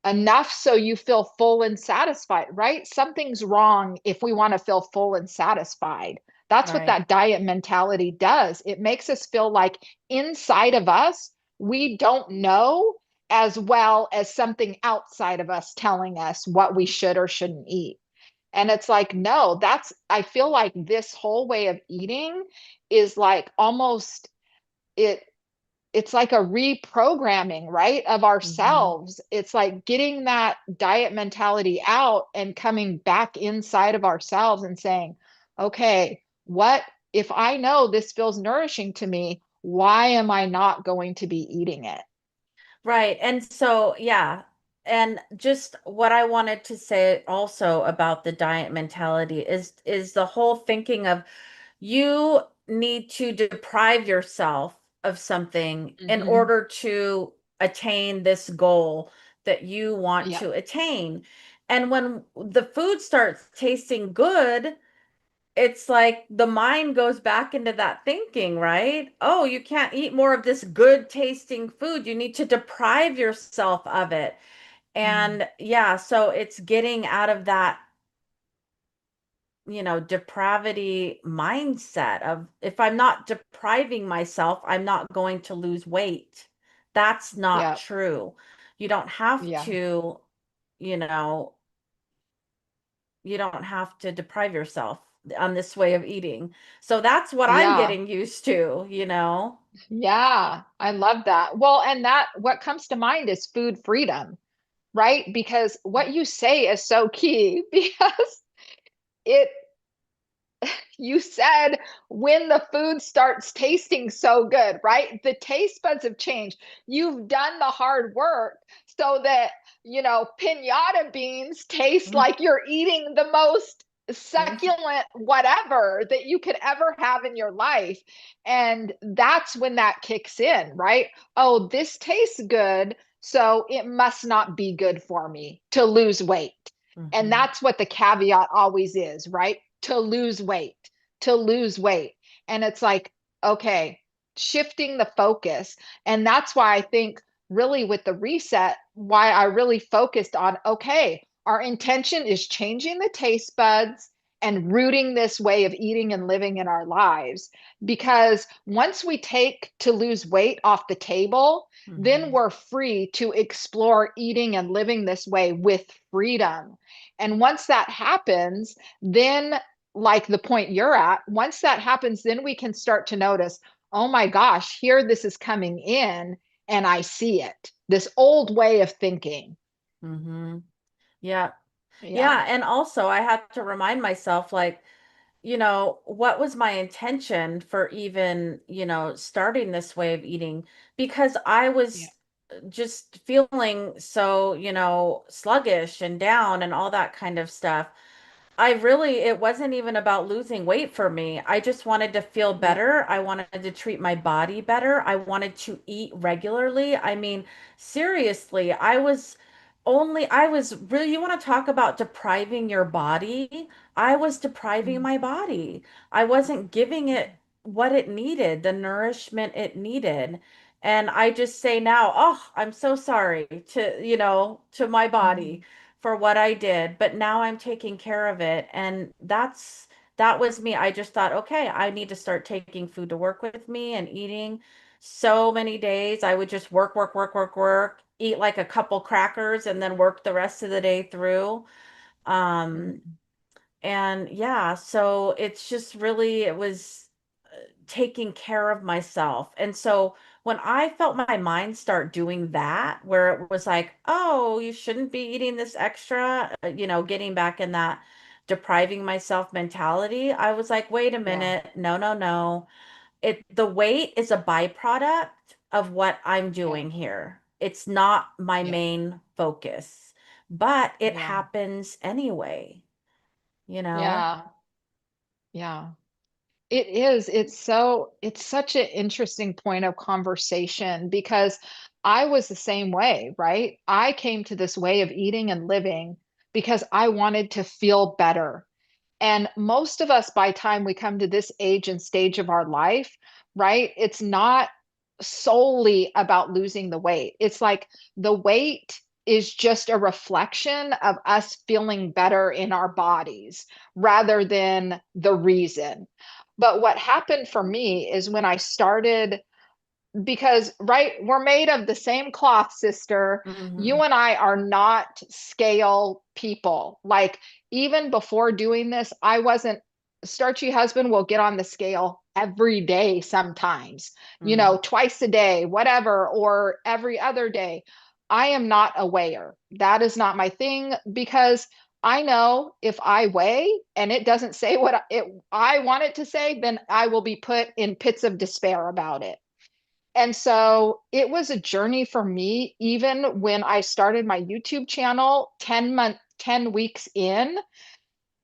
enough so you feel full and satisfied, right? Something's wrong if we want to feel full and satisfied. That's what Right. that diet mentality does. It makes us feel like inside of us, we don't know as well as something outside of us telling us what we should or shouldn't eat. And it's like, no, I feel like this whole way of eating is like almost it it's like a reprogramming, right, of Hmm. ourselves. It's like getting that diet mentality out and coming back inside of ourselves and saying, okay, what if I know this feels nourishing to me? Why am I not going to be eating it? Right. And so, yeah. And just what I wanted to say also about the diet mentality is the whole thinking of you need to deprive yourself of something in Hmm. order to attain this goal that you want Yep. to attain. And when the food starts tasting good, it's like the mind goes back into that thinking, right? Oh, you can't eat more of this good tasting food. You need to deprive yourself of it. Mm. And yeah, so it's getting out of that, depravity mindset of if I'm not depriving myself, I'm not going to lose weight. That's not Yeah. true. You don't have Yeah. to, you know, you don't have to deprive yourself on this way of eating. So that's what I'm Yeah. getting used to. Yeah. I love that. Well, and that what comes to mind is food freedom, right? Because what you say is so key because it you said when the food starts tasting so good, right? The taste buds have changed. You've done the hard work so that, pinata beans taste Mhm. like you're eating the most succulent whatever that you could ever have in your life. And that's when that kicks in, right? Oh, this tastes good. So it must not be good for me to lose weight. And Mhm. that's what the caveat always is, right? To lose weight, to lose weight. And it's like, okay, shifting the focus. And that's why I think really with the reset, why I really focused on, okay, our intention is changing the taste buds and rooting this way of eating and living in our lives. Because once we take to lose weight off the table, then Mhm. we're free to explore eating and living this way with freedom. And once that happens, then like the point you're at, once that happens, then we can start to notice, oh my gosh, here this is coming in and I see it. This old way of thinking. Mhm. Yeah. Yeah. Yeah, and also I had to remind myself like, what was my intention for even, starting this way of eating? Because I Yeah. was just feeling so, sluggish and down and all that kind of stuff. It wasn't even about losing weight for me. I just wanted to feel Yeah. better. I wanted to treat my body better. I wanted to eat regularly. I mean, seriously, I was really, you want to talk about depriving your body? I was depriving Mm. my body. I wasn't giving it what it needed, the nourishment it needed. And I just say now, oh, I'm so sorry to my body Mm. for what I did, but now I'm taking care of it. And that was me. I just thought, okay, I need to start taking food to work with me and eating. So many days I would just work, work, work, work, work, eat like a couple crackers and then work the rest of the day through. Um, Mm. and yeah, so it was taking care of myself. And so when I felt my mind start doing that, where it was like, oh, you shouldn't be eating this extra, getting back in that depriving myself mentality, I was like, wait a Yeah. minute. No, no, no. The weight is a byproduct of what I'm Yeah. doing here. It's not my Yeah. main focus, but it Yeah. happens anyway, you know? Yeah. Yeah. It is. It's such an interesting point of conversation because I was the same way, right? I came to this way of eating and living because I wanted to feel better. And most of us, by time we come to this age and stage of our life, right, it's not solely about losing the weight. It's like the weight is just a reflection of us feeling better in our bodies rather than the reason. But what happened for me is when I started because right, we're made of the same cloth, sister. You Hmm. and I are not scale people. Like even before doing this, I wasn't. Starchy husband will get on the scale every day sometimes, Hmm. twice a day, whatever, or every other day. I am not a weigher. That is not my thing because I know if I weigh and it doesn't say what I want it to say, then I will be put in pits of despair about it. And so it was a journey for me, even when I started my YouTube channel 10 weeks in,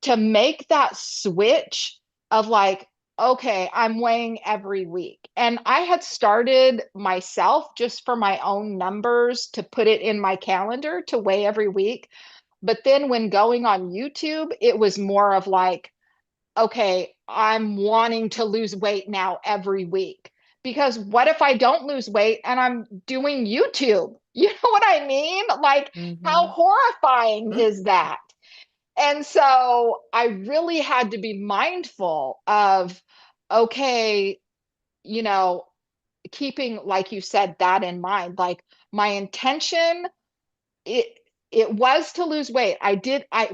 to make that switch of like, okay, I'm weighing every week. And I had started myself just for my own numbers to put it in my calendar to weigh every week. But then when going on YouTube, it was more of like, okay, I'm wanting to lose weight now every week. Because what if I don't lose weight and I'm doing YouTube? You know what I mean? Like, how Mm-hmm. horrifying is that? And so I really had to be mindful of, okay, you know, keeping, like you said, that in mind. Like, my intention, it it was to lose weight. I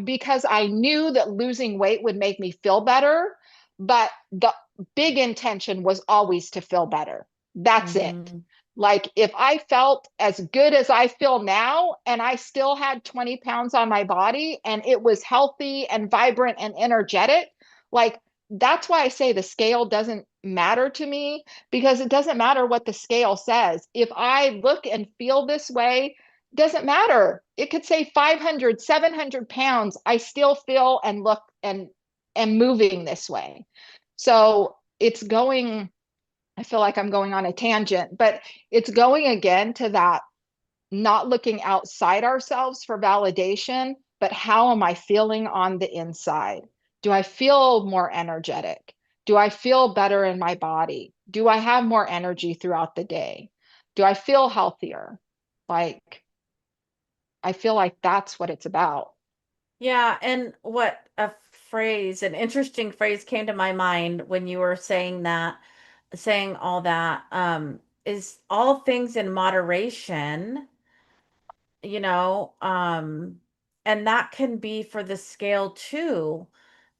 because I knew that losing weight would make me feel better, but the big intention was always to feel better. That's it. Mm-hmm. Like, if I felt as good as I feel now and I still had 20 pounds on my body and it was healthy and vibrant and energetic, like, that's why I say the scale doesn't matter to me, because it doesn't matter what the scale says. If I look and feel this way, doesn't matter. It could say 500, 700 pounds. I still feel and look and am moving this way. So it's going, I feel like I'm going on a tangent, but it's going again to that, not looking outside ourselves for validation, but how am I feeling on the inside? Do I feel more energetic? Do I feel better in my body? Do I have more energy throughout the day? Do I feel healthier? Like, I feel like that's what it's about. Yeah, and what a phrase, an interesting phrase came to my mind when you were saying that, saying all that, is all things in moderation, you know, and that can be for the scale too,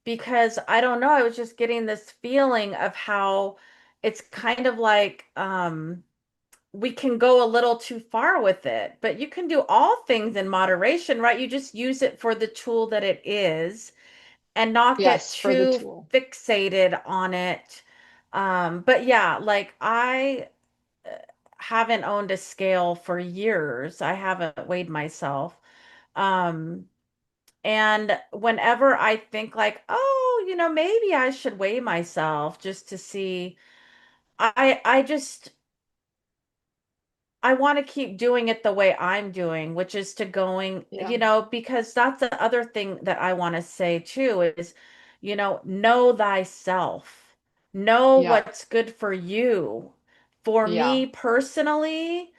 because I don't know, I was just getting this feeling of how it's kind of like, we can go a little too far with it, but you can do all things in moderation, right? You just use it for the tool that it is and not get Yes, for the too tool. fixated on it. But yeah, like I haven't owned a scale for years. I haven't weighed myself. Um, and whenever I think like, oh, maybe I should weigh myself just to see, I just I want to keep doing it the way I'm doing, which is to going, Yeah. because that's the other thing that I want to say too is, know thyself. Know Yeah. what's good for you. For Yeah. me personally,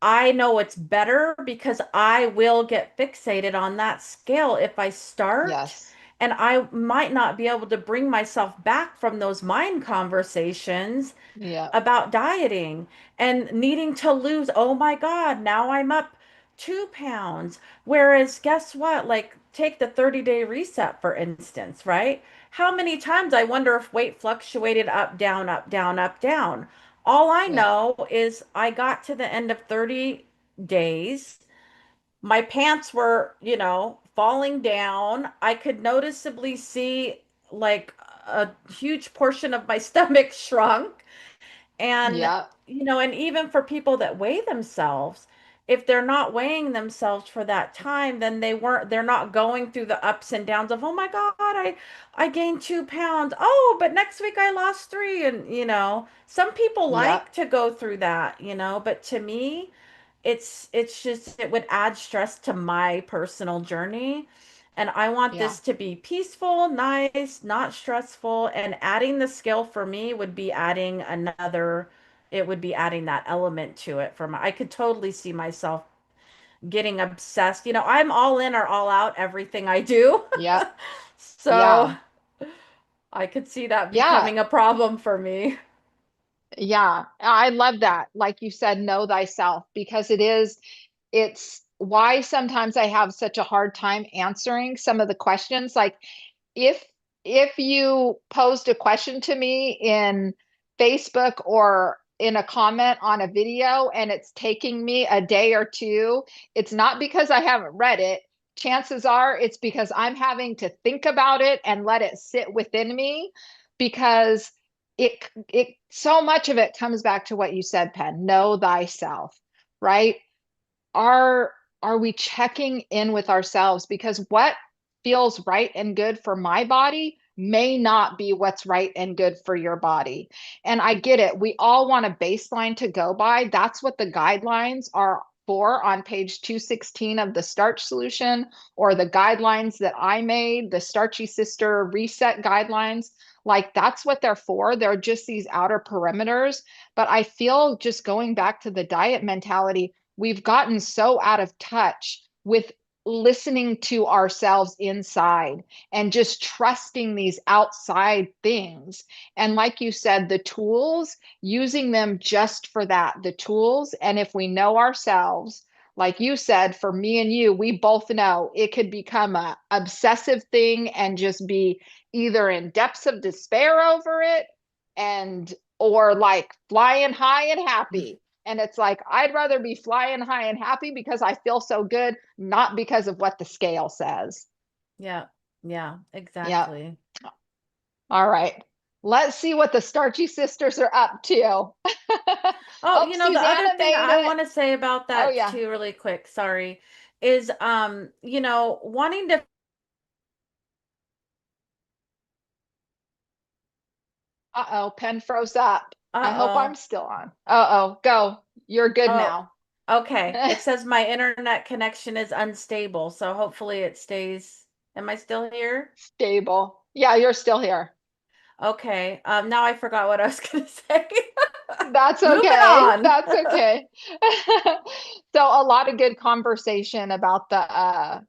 I know it's better because I will get fixated on that scale if I start, Yes. and I might not be able to bring myself back from those mind conversations Yeah. about dieting and needing to lose. Oh my God, now I'm up 2 pounds. Whereas, guess what? Like, take the 30-day reset, for instance, right? How many times I wonder if weight fluctuated up, down, up, down, up, down. All I Yeah. know is I got to the end of 30 days. My pants were, falling down. I could noticeably see like a huge portion of my stomach shrunk. And, Yeah. and even for people that weigh themselves, if they're not weighing themselves for that time, then they're not going through the ups and downs of, oh my God, I gained 2 pounds. Oh, but next week I lost three. And, some people Yeah. like to go through that, but to me, it's just it would add stress to my personal journey. And I want Yeah. this to be peaceful, nice, not stressful. And adding the scale for me would be adding another, it would be adding that element to it I could totally see myself getting obsessed. I'm all in or all out everything I do. Yeah. So Yeah. I could see that Yeah. becoming a problem for me. Yeah. I love that. Like you said, know thyself, because it's why sometimes I have such a hard time answering some of the questions. Like, if you posed a question to me in Facebook or in a comment on a video and it's taking me a day or two, it's not because I haven't read it. Chances are it's because I'm having to think about it and let it sit within me, because it so much of it comes back to what you said, Penn, know thyself, right? are are we checking in with ourselves? Because what feels right and good for my body may not be what's right and good for your body. And I get it, we all want a baseline to go by. That's what the guidelines are for on page 216 of the starch solution, or the guidelines that I made, the Starchy Sister reset guidelines, like that's what they're for. They're just these outer perimeters. But I feel, just going back to the diet mentality, we've gotten so out of touch with listening to ourselves inside and just trusting these outside things. And like you said, the tools, using them just for that, the tools. And if we know ourselves, like you said, for me and you, we both know it could become a obsessive thing and just be either in depths of despair over it, and or like flying high and happy. And it's like, I'd rather be flying high and happy because I feel so good, not because of what the scale says. Yeah. Yeah, Yeah. exactly. All right. Let's see what the Starchy Sisters are up to. Oh, Oh, you know, the other Susanna thing made I it. want to say about Oh, that yeah. too, really quick, sorry, is wanting to Uh-oh, pen froze up. I hope I'm uh-oh. still on. Uh-oh, go. You're good Oh, now. okay. It says my internet connection is unstable, so hopefully it stays. Am I still here? Stable. Yeah, you're still here. Okay. Now I forgot what I was gonna say. That's Moving okay. on. That's okay. So a lot of good conversation about the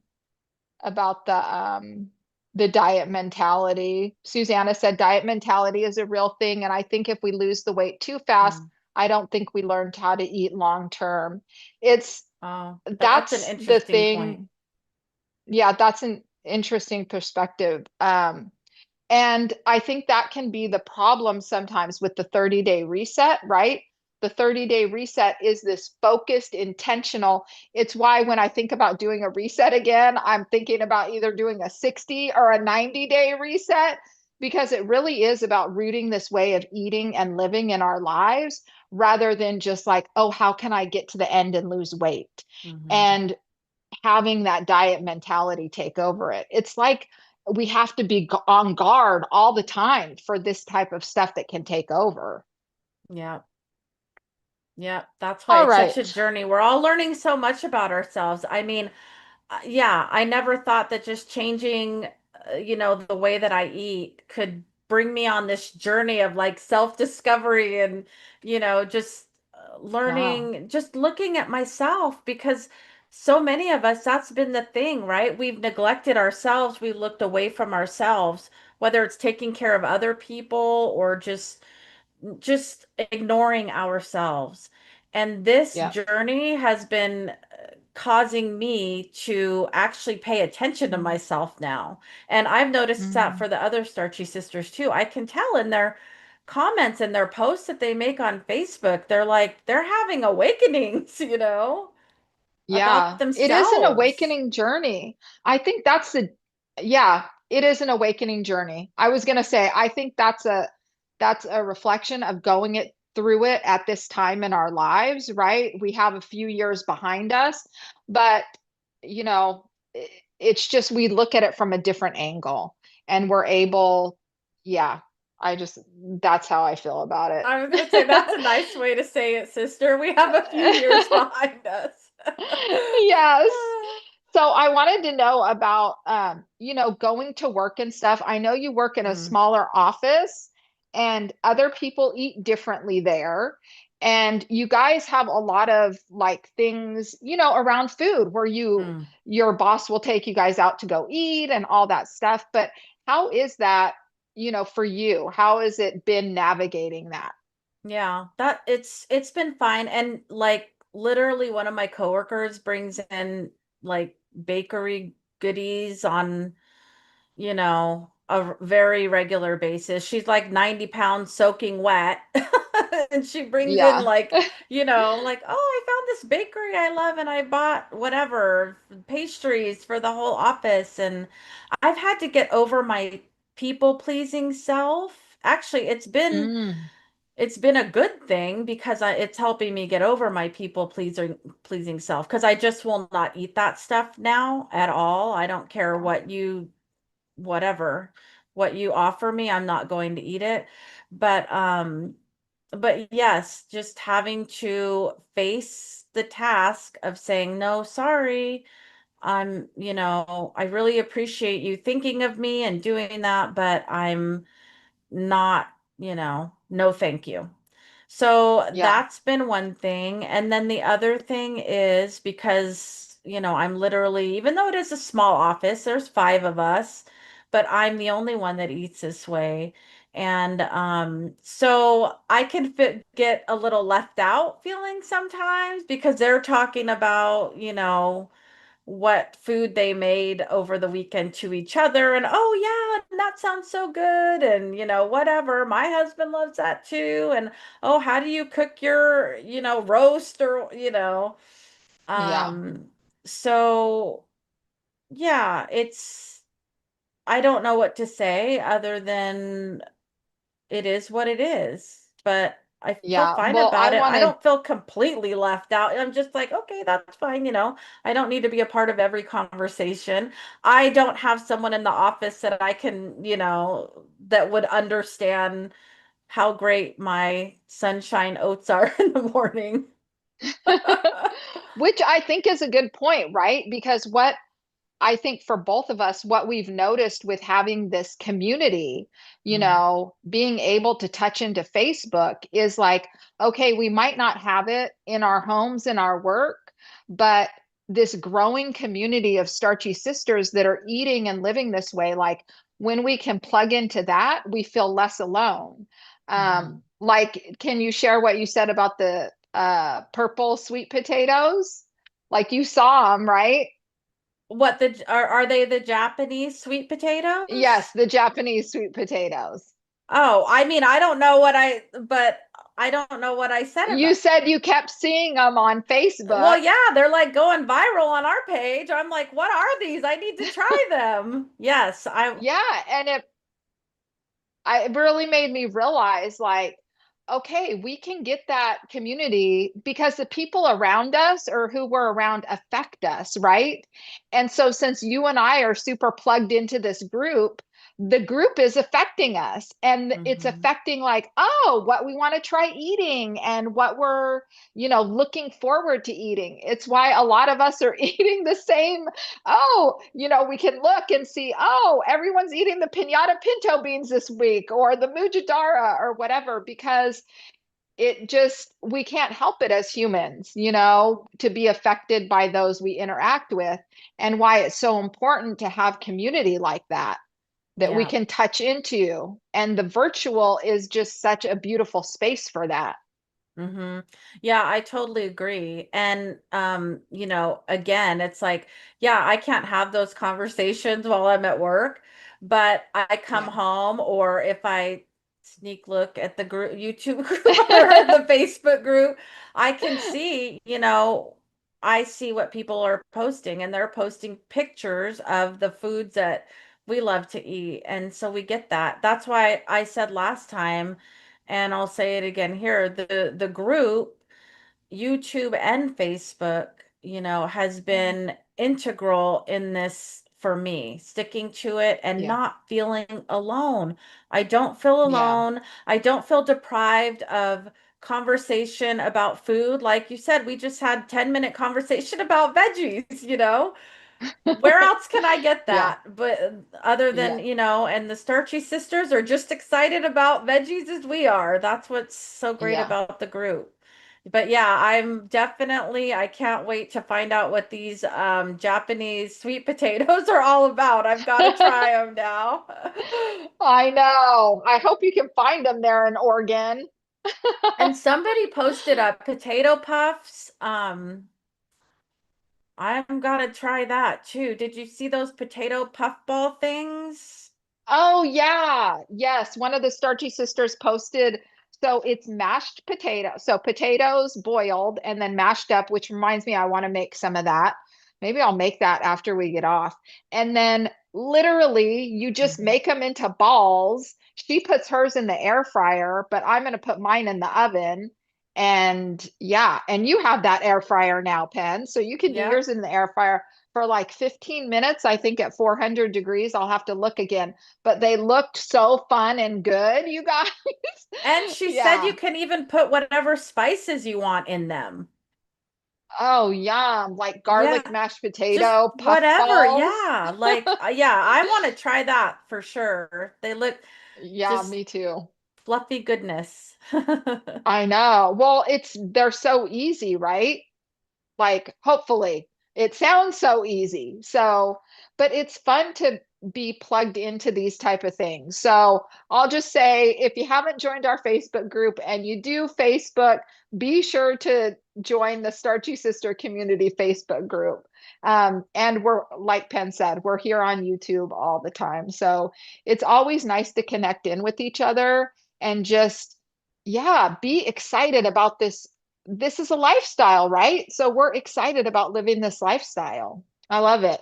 diet mentality. Susanna said diet mentality is a real thing, and I think if we lose the weight too fast, Mm. I don't think we learned how to eat long term. It's Oh, that's an that's the interesting point. thing. Yeah, that's an interesting perspective. And I think that can be the problem sometimes with the 30-day reset, right? The 30-day reset is this focused, intentional. It's why when I think about doing a reset again, I'm thinking about either doing a 60 or a 90-day reset, because it really is about rooting this way of eating and living in our lives, rather than just like, oh, how can I get to the end and lose weight? Hmm. And having that diet mentality take over it. It's like we have to be on guard all the time for this type of stuff that can take over. Yeah. Yeah. That's why All it's such right. a journey. We're all learning so much about ourselves. I mean, yeah, I never thought that just changing, the way that I eat could bring me on this journey of like self-discovery and, just Yeah. learning, just looking at myself because so many of us, that's been the thing, right? We've neglected ourselves. We looked away from ourselves, whether it's taking care of other people or just ignoring ourselves. And this Yeah. journey has been causing me to actually pay attention to Mm. myself now. And I've noticed that Mm. for the other Starchy sisters too. I can tell in their comments and their posts that they make on Facebook, they're having awakenings, about Yeah, it is an themselves. awakening journey. I think that's the, yeah, it is an awakening journey. I was gonna say, I think that's a reflection of going it through it at this time in our lives, right? We have a few years behind us, but you know, it's just we look at it from a different angle, and we're able, yeah, I just that's how I feel about it. I was going to say that's a nice way to say it, sister. We have a few years behind us. Yes. So I wanted to know about going to work and stuff. I know you work in a Mm, smaller office and other people eat differently there. And you guys have a lot of like things, around food where mm. your boss will take you guys out to go eat and all that stuff. But how is that, for you? How has it been navigating that? Yeah, that it's been fine. And like literally one of my coworkers brings in like bakery goodies on, very regular basis. She's like 90 pounds soaking wet. And she brings in Yeah. like, like, oh, I found this bakery I love and I bought whatever pastries for the whole office. And I've had to get over my people pleasing self. Actually, Mm, it's been a good thing because it's helping me get over my pleasing self because I just will not eat that stuff now at all. I don't care yeah. whatever what you offer me, I'm not going to eat it. But yes, just having to face the task of saying, no, sorry. I really appreciate you thinking of me and doing that, but I'm not, no, thank you. So Yeah. that's been one thing. And then the other thing is because, I'm literally, even though it is a small office, there's five of us, but I'm the only one that eats this way. And so I can get a little left out feeling sometimes because they're talking about, what food they made over the weekend to each other and oh yeah, that sounds so good and whatever, my husband loves that too, and oh, how do you cook your roast or Yeah. um so yeah, I don't know what to say other than it is what it is, but I feel Yeah. fine Well, I about it. I wanted don't feel completely left out. I'm just like, okay, that's fine. I don't need to be a part of every conversation. I don't have someone in the office that I can, that would understand how great my sunshine oats are in the morning. which I think is a good point, right? Because what I think for both of us, what we've noticed with having this community, Mm, being able to touch into Facebook is like, okay, we might not have it in our homes, in our work, but this growing community of starchy sisters that are eating and living this way, like when we can plug into that, we feel less alone. mhm. Like, can you share what you said about the purple sweet potatoes? Like you saw them, right? Are they the Japanese sweet Yes, potatoes? the Japanese sweet potatoes. Oh, I mean, I don't know but I don't know what I said You about. said you kept seeing them on Well, Facebook. yeah, they're like going viral on our page. I'm like, what are these? I need to try them. Yes, Yeah, and it really made me realize like, okay, we can get that community because the people around us or who we're around affect us, right? And so since you and I are super plugged into this group, the group is affecting us and it's Mhm. affecting like, oh, what we want to try eating and what we're, looking forward to eating. It's why a lot of us are eating the same. Oh, we can look and see, oh, everyone's eating the pinata pinto beans this week or the mujadara or whatever, because we can't help it as humans, to be affected by those we interact with. And why it's so important to have community like that we Yeah. can touch into. And the virtual is just such a beautiful space for that. Hmm. Yeah, I totally agree. And again, it's like, yeah, I can't have those conversations while I'm at work, but I come Yeah. home or if I sneak look at the group YouTube group or the Facebook group, I can see, I see what people are posting and they're posting pictures of the foods that we love to eat. And so we get that. That's why I said last time, and I'll say it again here, the group, YouTube and Facebook, has Yeah. been integral in this for me, sticking to it and Yeah. not feeling alone. I don't feel Yeah. alone. I don't feel deprived of conversation about food. Like you said, we just had 10-minute conversation about veggies, where else can I get Yeah. that? But other than, Yeah. and the Starchy sisters are just excited about veggies as we are. That's what's so great Yeah. about the group. But yeah, I can't wait to find out what these Japanese sweet potatoes are all about. I've got to try them now. I know. I hope you can find them there in Oregon. And somebody posted up potato puffs. I'm gonna try that too. Did you see those potato puffball things? Oh, yeah. Yes. One of the Starchy sisters posted. So it's mashed potato. So potatoes boiled and then mashed up, which reminds me, I want to make some of that. Maybe I'll make that after we get off. And then literally, you just Mhm. make them into balls. She puts hers in the air fryer, but I'm going to put mine in the oven. And yeah, and you have that air fryer now, Pen. So you can do Yep. yours in the air fryer for like 15 minutes, I think at 400 degrees. I'll have to look again, but they looked so fun and good, you guys. And she said you Yeah. can even put whatever spices you want in them. Oh, yum. Like Yeah, garlic mashed just potato whatever. puffballs. Yeah, like yeah, I want to try that for sure. They look Yeah, just me too. fluffy goodness. I know. Well, they're so easy, right? Like, hopefully, it sounds so easy. So, but it's fun to be plugged into these type of things. So I'll just say, if you haven't joined our Facebook group and you do Facebook, be sure to join the Starchy Sister Community Facebook group. And we're, like Penn said, we're here on YouTube all the time. So it's always nice to connect in with each other and just, yeah, be excited about this is a lifestyle, right? So we're excited about living this lifestyle. I love it.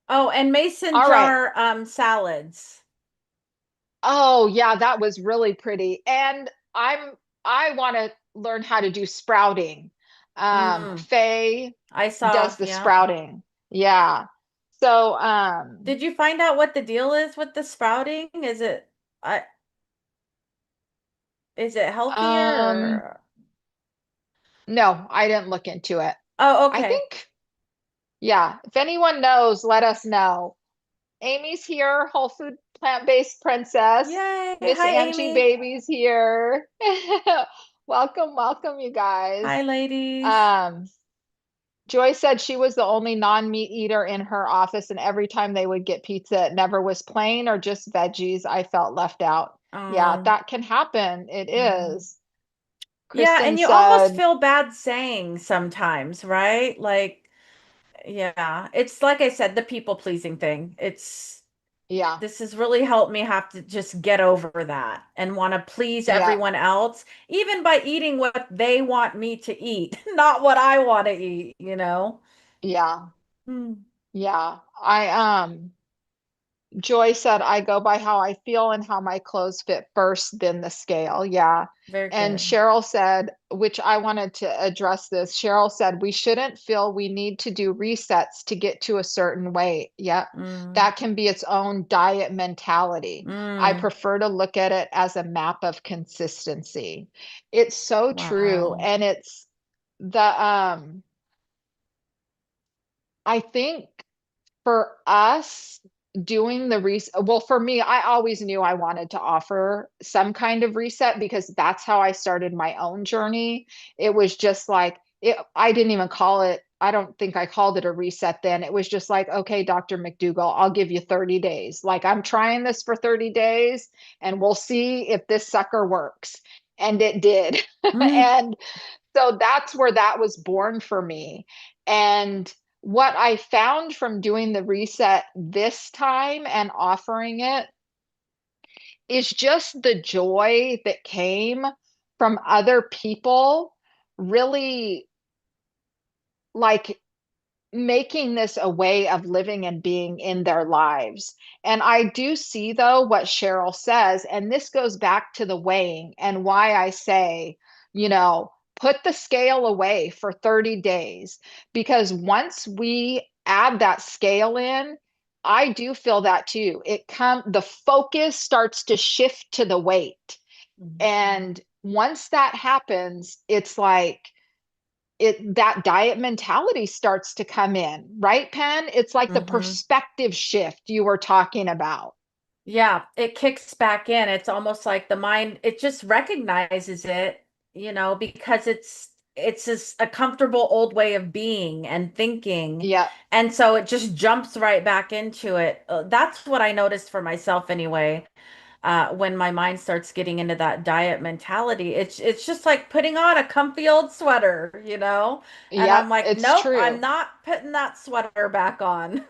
Oh, and mason All right. jar salads. Oh, yeah, that was really pretty. And I want to learn how to do sprouting. Mm, Faye I does saw, the yeah. sprouting. Yeah. So, Did you find out what the deal is with the sprouting? I is it healthier um, or no, I didn't look into it. Oh, I okay. think, yeah, if anyone knows, let us know. Amy's here, whole food plant-based princess. Yay. Miss Hi, Angie Amy. Baby's here. Welcome, welcome, you guys. Hi, ladies. Um, Joy said she was the only non-meat eater in her office, and every time they would get pizza, it never was plain or just veggies. I felt left out. Yeah, Um, that can happen. It mhm. is. Yeah, Kristen and you almost said, feel bad saying sometimes, right? Like, yeah, it's like I said, the people pleasing thing. yeah, This has really helped me have to just get over that and want to please yeah, everyone else, even by eating what they want me to eat, not what I want to eat, you know? yeah, Hmm. yeah. Joy said, I go by how I feel and how my clothes fit first, then the scale. Yeah. Very And good. Cheryl said, which I wanted to address this. Cheryl said, we shouldn't feel we need to do resets to get to a certain weight. Yep. Mm, That can be its own diet mentality. I mm, prefer to look at it as a map of consistency. It's so true. wow. And it's I think for us doing the reset, well, for me, I always knew I wanted to offer some kind of reset because that's how I started my own journey. It was just like I didn't even call it, I don't think I called it a reset then. It was just like, okay, Dr. McDougall, I'll give you 30 days. Like, I'm trying this for 30 days and we'll see if this sucker works. And it did. Mm, And so that's where that was born for me. And what I found from doing the reset this time and offering it is just the joy that came from other people really like making this a way of living and being in their lives. And I do see, though, what Cheryl says, and this goes back to the weighing and why I say, put the scale away for 30 days. Because once we add that scale in, I do feel that too. The focus starts to shift to the weight. And once that happens, it's like, that diet mentality starts to come in, right, Pen? It's like the mm-hmm. perspective shift you were talking about. Yeah, it kicks back in. It's almost like the mind, it just recognizes it, because it's just a comfortable old way of being and thinking. Yeah, And so it just jumps right back into it. That's what I noticed for myself anyway. When my mind starts getting into that diet mentality, it's just like putting on a comfy old sweater. And yep, I'm like, it's nope, I'm true. not putting that sweater back on.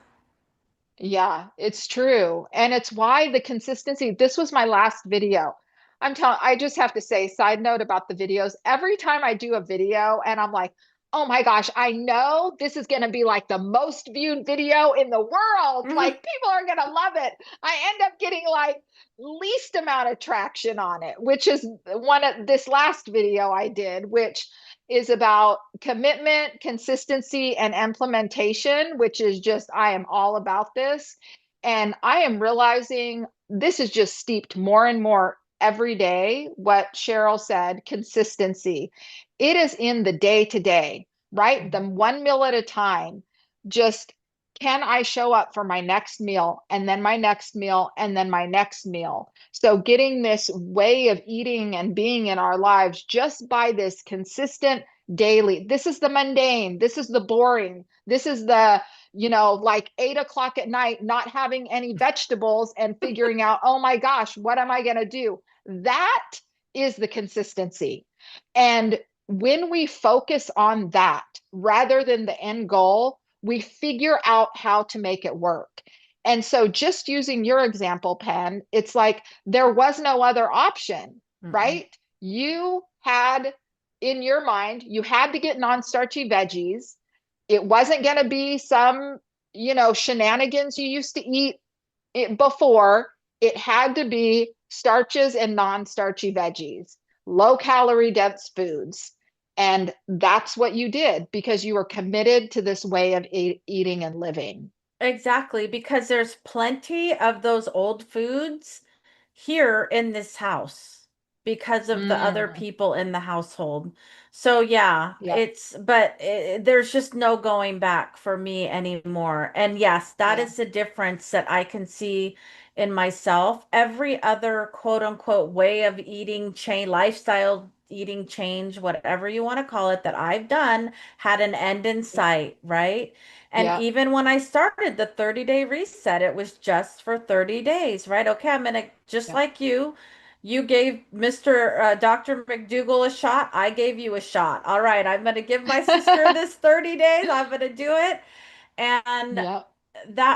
Yeah, it's true. And it's why the consistency, this was my last video. I just have to say, side note about the videos, every time I do a video and I'm like, oh my gosh, I know this is going to be like the most viewed video in the world. Like, people are going to love it. I end up getting like least amount of traction on it, which is one of this last video I did, which is about commitment, consistency, and implementation, which is just, I am all about this. And I am realizing this is just steeped more and more every day. What Cheryl said, consistency. It is in the day to day. right? Them one meal at a time. Just can I show up for my next meal and then my next meal and then my next meal? So getting this way of eating and being in our lives just by this consistent daily, this is the mundane, this is the boring, this is the, like 8 o'clock at night, not having any vegetables and figuring out, oh my gosh, what am I going to do? That is the consistency. And when we focus on that rather than the end goal, we figure out how to make it work. And so, just using your example, Pen, it's like there was no other option, Mm-mm. right? You had in your mind, you had to get non starchy veggies. It wasn't going to be some, shenanigans you used to eat it before. It had to be starches and non-starchy veggies, low calorie dense foods. And that's what you did because you were committed to this way of eating and living. Exactly, because there's plenty of those old foods here in this house because of the other Mm, people in the household. So yeah, yep, there's just no going back for me anymore. And yes, that yeah, is the difference that I can see in myself. Every other quote unquote way of eating change, lifestyle eating change, whatever you want to call it, that I've done had an end in yeah, sight, right? And yeah, even when I started the 30-day reset, it was just for 30 days, right? Okay, I'm gonna, just yeah. like you gave Mr. Dr. McDougall a shot. I gave you a shot. All right, I'm gonna give my sister this 30 days. I'm gonna do it. And Yeah,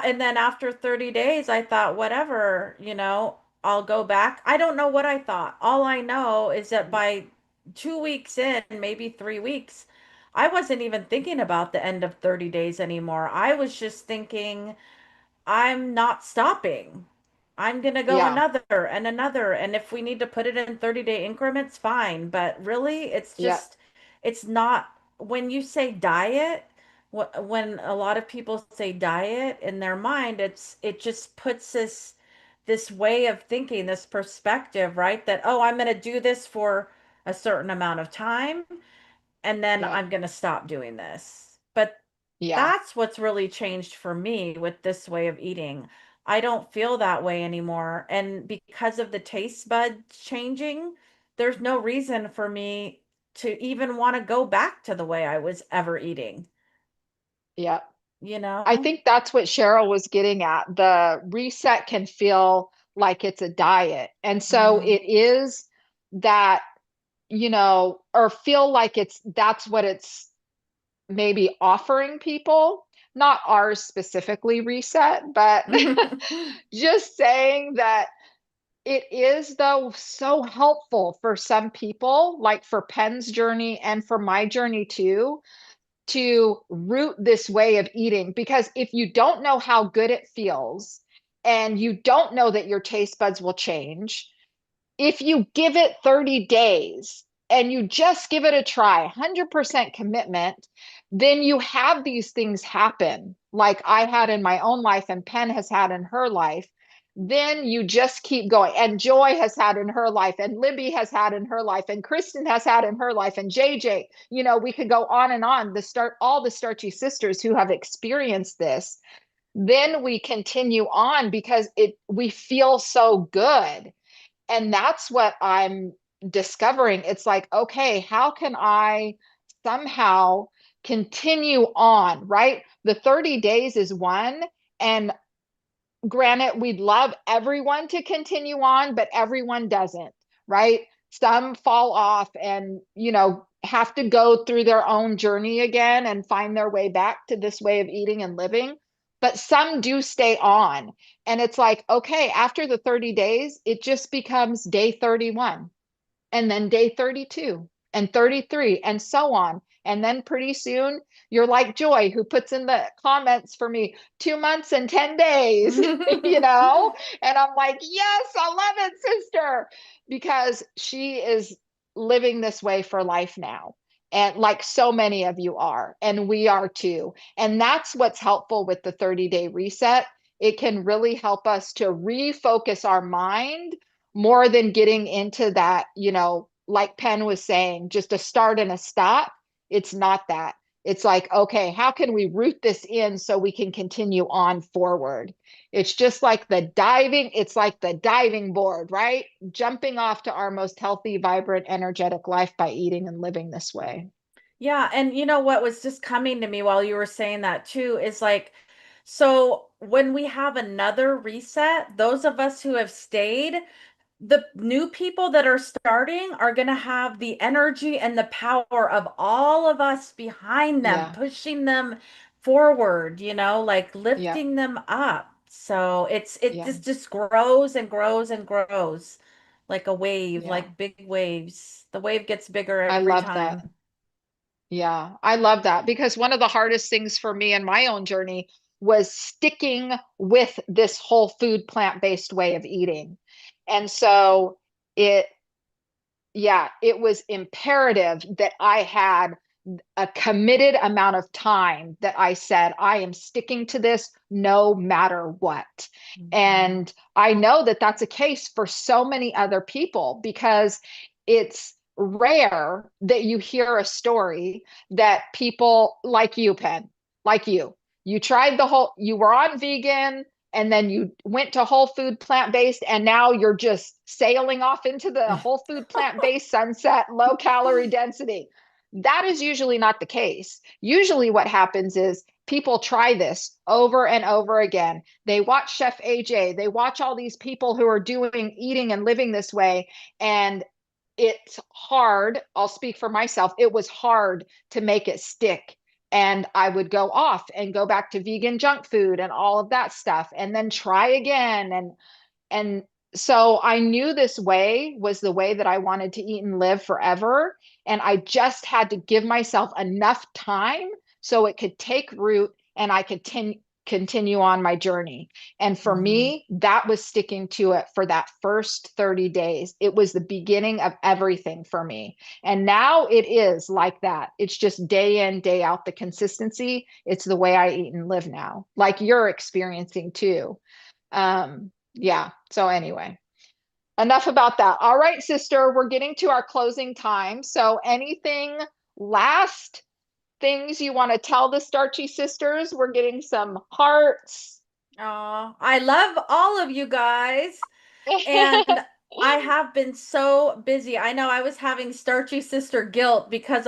and then after 30 days, I thought, whatever, I'll go back. I don't know what I thought. All I know is that yeah, by 2 weeks in, maybe 3 weeks, I wasn't even thinking about the end of 30 days anymore. I was just thinking, I'm not stopping. I'm gonna go yeah, another and another. And if we need to put it in 30-day increments, fine. But really, yeah, it's not, when you say diet, when a lot of people say diet in their mind, it just puts this way of thinking, this perspective, right? That, oh, I'm gonna do this for a certain amount of time and then yeah, I'm gonna stop doing this. But yeah, that's what's really changed for me with this way of eating. I don't feel that way anymore. And because of the taste buds changing, there's no reason for me to even want to go back to the way I was ever eating, yeah. you I know? think that's what Cheryl was getting at. The reset can feel like it's a diet. And so Hmm. it is that, or feel like that's what it's maybe offering people, not ours specifically reset, but just saying that it is though so helpful for some people, like for Penn's journey and for my journey too, to root this way of eating. Because if you don't know how good it feels and you don't know that your taste buds will change, if you give it 30 days and you just give it a try, 100% commitment, then you have these things happen like I had in my own life and Penn has had in her life. Then you just keep going. And Joy has had in her life, and Libby has had in her life, and Kristen has had in her life, and JJ. We could go on and on. All the starchy sisters who have experienced this. Then we continue on because we feel so good, and that's what I'm discovering. It's like, okay, how can I somehow continue on, right? The 30 days is one. And granted, we'd love everyone to continue on, but everyone doesn't, right? Some fall off and, have to go through their own journey again and find their way back to this way of eating and living. But some do stay on. And it's like, okay, after the 30 days, it just becomes day 31 and then day 32 and 33 and so on. And then pretty soon you're like Joy, who puts in the comments for me 2 months and 10 days, and I'm like, yes, I love it, sister, because she is living this way for life now. And like so many of you are, and we are too. And that's what's helpful with the 30-day reset. It can really help us to refocus our mind more than getting into that, like Penn was saying, just a start and a stop. It's not that. It's like, okay, how can we root this in so we can continue on forward? It's just like it's like the diving board, right? Jumping off to our most healthy, vibrant, energetic life by eating and living this way. Yeah, and you know what was just coming to me while you were saying that too is like, so when we have another reset, those of us who have stayed, the new people that are starting are going to have the energy and the power of all of us behind them, Yeah, pushing them forward, like yeah, lifting them up. So it yeah, just grows and grows and grows like a wave, yeah. like big waves. The wave gets bigger I every love that. time. Yeah, I love that because one of the hardest things for me in my own journey was sticking with this whole food plant-based way of eating. And so it, yeah, it was imperative that I had a committed amount of time that I said, I am sticking to this no matter what. Mhm. And I know that that's a case for so many other people because it's rare that you hear a story that people like you, Penn, like you tried you were on vegan and then you went to whole food plant-based and now you're just sailing off into the whole food plant-based sunset, low calorie density. That is usually not the case. Usually, what happens is people try this over and over again. They watch Chef AJ, they watch all these people who are doing eating and living this way, and it's hard. I'll speak for myself. It was hard to make it stick. And I would go off and go back to vegan junk food and all of that stuff, and then try again. And so I knew this way was the way that I wanted to eat and live forever. And I just had to give myself enough time so it could take root and I could continue on my journey. And for Mhm. me, that was sticking to it for that first 30 days. It was the beginning of everything for me. And now it is like that. It's just day in, day out, the consistency. It's the way I eat and live now, like you're experiencing too. Yeah. So anyway, enough about that. All right, sister, we're getting to our closing time. So anything last things you want to tell the Starchy sisters? We're getting some hearts. Oh, I love all of you guys. And I have been so busy. I know I was having starchy sister guilt because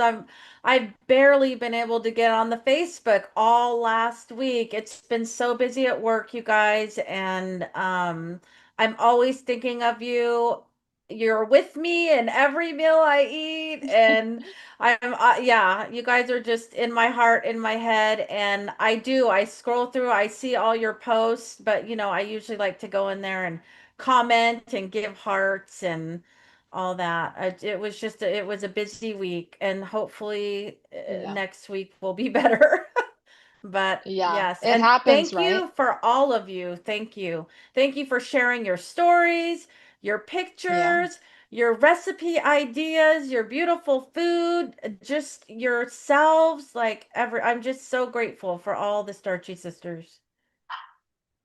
I've barely been able to get on the Facebook all last week. It's been so busy at work, you guys, and I'm always thinking of you. You're with me in every meal I eat, and yeah, you guys are just in my heart, in my head, and I scroll through, I see all your posts, but I usually like to go in there and comment and give hearts and all that. It was just it was a busy week, and hopefully Yeah. next week will be better. But Yeah. yes, It and happens, thank right? you for all of you. Thank you. Thank you for sharing your stories, your Yeah. pictures, your recipe ideas, your beautiful food, just yourselves. I'm just so grateful for all the Starchy sisters.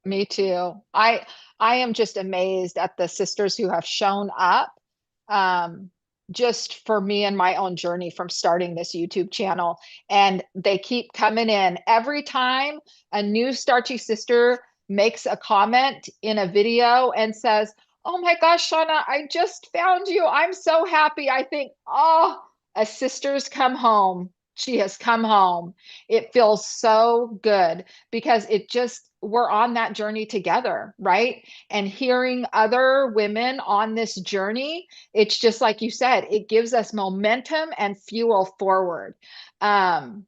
Me too. I am just amazed at the sisters who have shown up um just for me and my own journey from starting this YouTube channel. And they keep coming in. Every time a new Starchy sister makes a comment in a video and says, "Oh my gosh, Shauna, I just found you. I'm so happy." I think, "Oh, a sister's come home. She has come home." It feels so good because we're on that journey together, right? And hearing other women on this journey, it's just like you said, it gives us momentum and fuel forward. Um,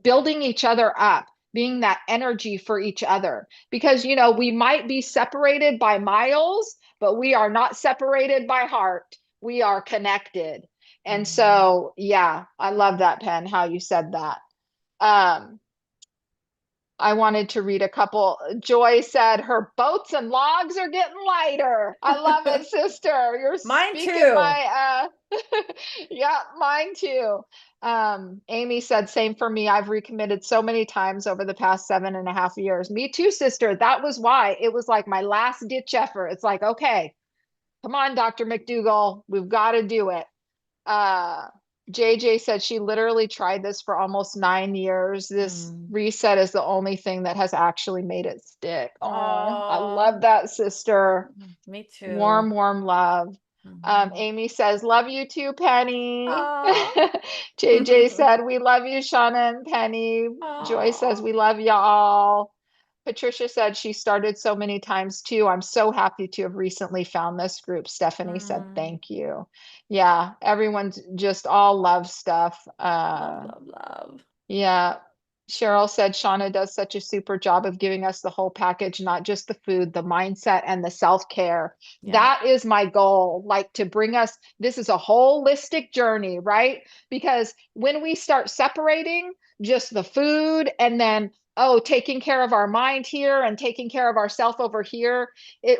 Building each other up, being that energy for each other. Because, we might be separated by miles, but we are not separated by heart. We are connected. And Mhm. so, yeah, I love that, Pen, how you said that. Um, I wanted to read a couple. Joy said her boats and logs are getting lighter. I love it, sister. You're Mine speaking too. yeah, mine too. Amy said, same for me. I've recommitted so many times over the past 7.5 years. Me too, sister. That was why it was like my last ditch effort. It's like, okay, come on, Dr. McDougall, we've got to do it. Uh, JJ said she literally tried this for almost 9 years. This Mm. reset is the only thing that has actually made it stick. Oh, I Oh, love that, sister. me too. Warm, warm love. Mhm. Amy says, love you too, Penny. Oh. JJ said, we love you, Shauna and Penny. Joy says, Oh. we love y'all. Patricia said she started so many times too. I'm so happy to have recently found this group. Stephanie said, Mm. thank you. Yeah, everyone's just all love stuff. Love, love, love. Yeah. Cheryl said Shauna does such a super job of giving us the whole package, not just the food, the mindset, and the self-care. Yeah. That is my goal, like to bring us, this is a holistic journey, right? Because when we start separating just the food and then, oh, taking care of our mind here and taking care of ourself over here,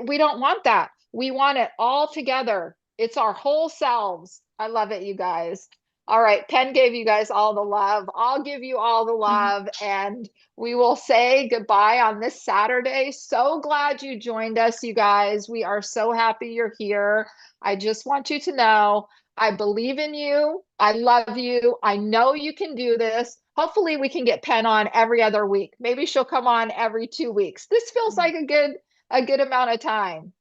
we don't want that. We want it all together. It's our whole selves. I love it, you guys. All right, Penn gave you guys all the love. I'll give you all the love, and we will say goodbye on this Saturday. So glad you joined us, you guys. We are so happy you're here. I just want you to know I believe in you. I love you. I know you can do this. Hopefully, we can get Penn on every other week. Maybe she'll come on every 2 weeks. This feels like a good amount of time.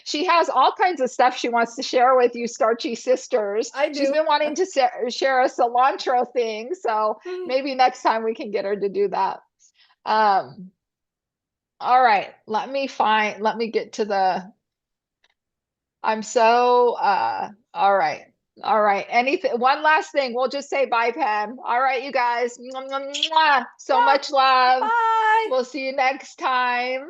She has all kinds of stuff she wants to share with you, Starchy Sisters. I She's do. been wanting to share a cilantro thing, so maybe next time we can get her to do that. Um, all right, let me get to the, I'm so, all right. All right. Anything, one last thing. We'll just say bye, Pam. All right, you guys. Mwah, mwah, mwah. So Ah, much love. bye. We'll see you next time.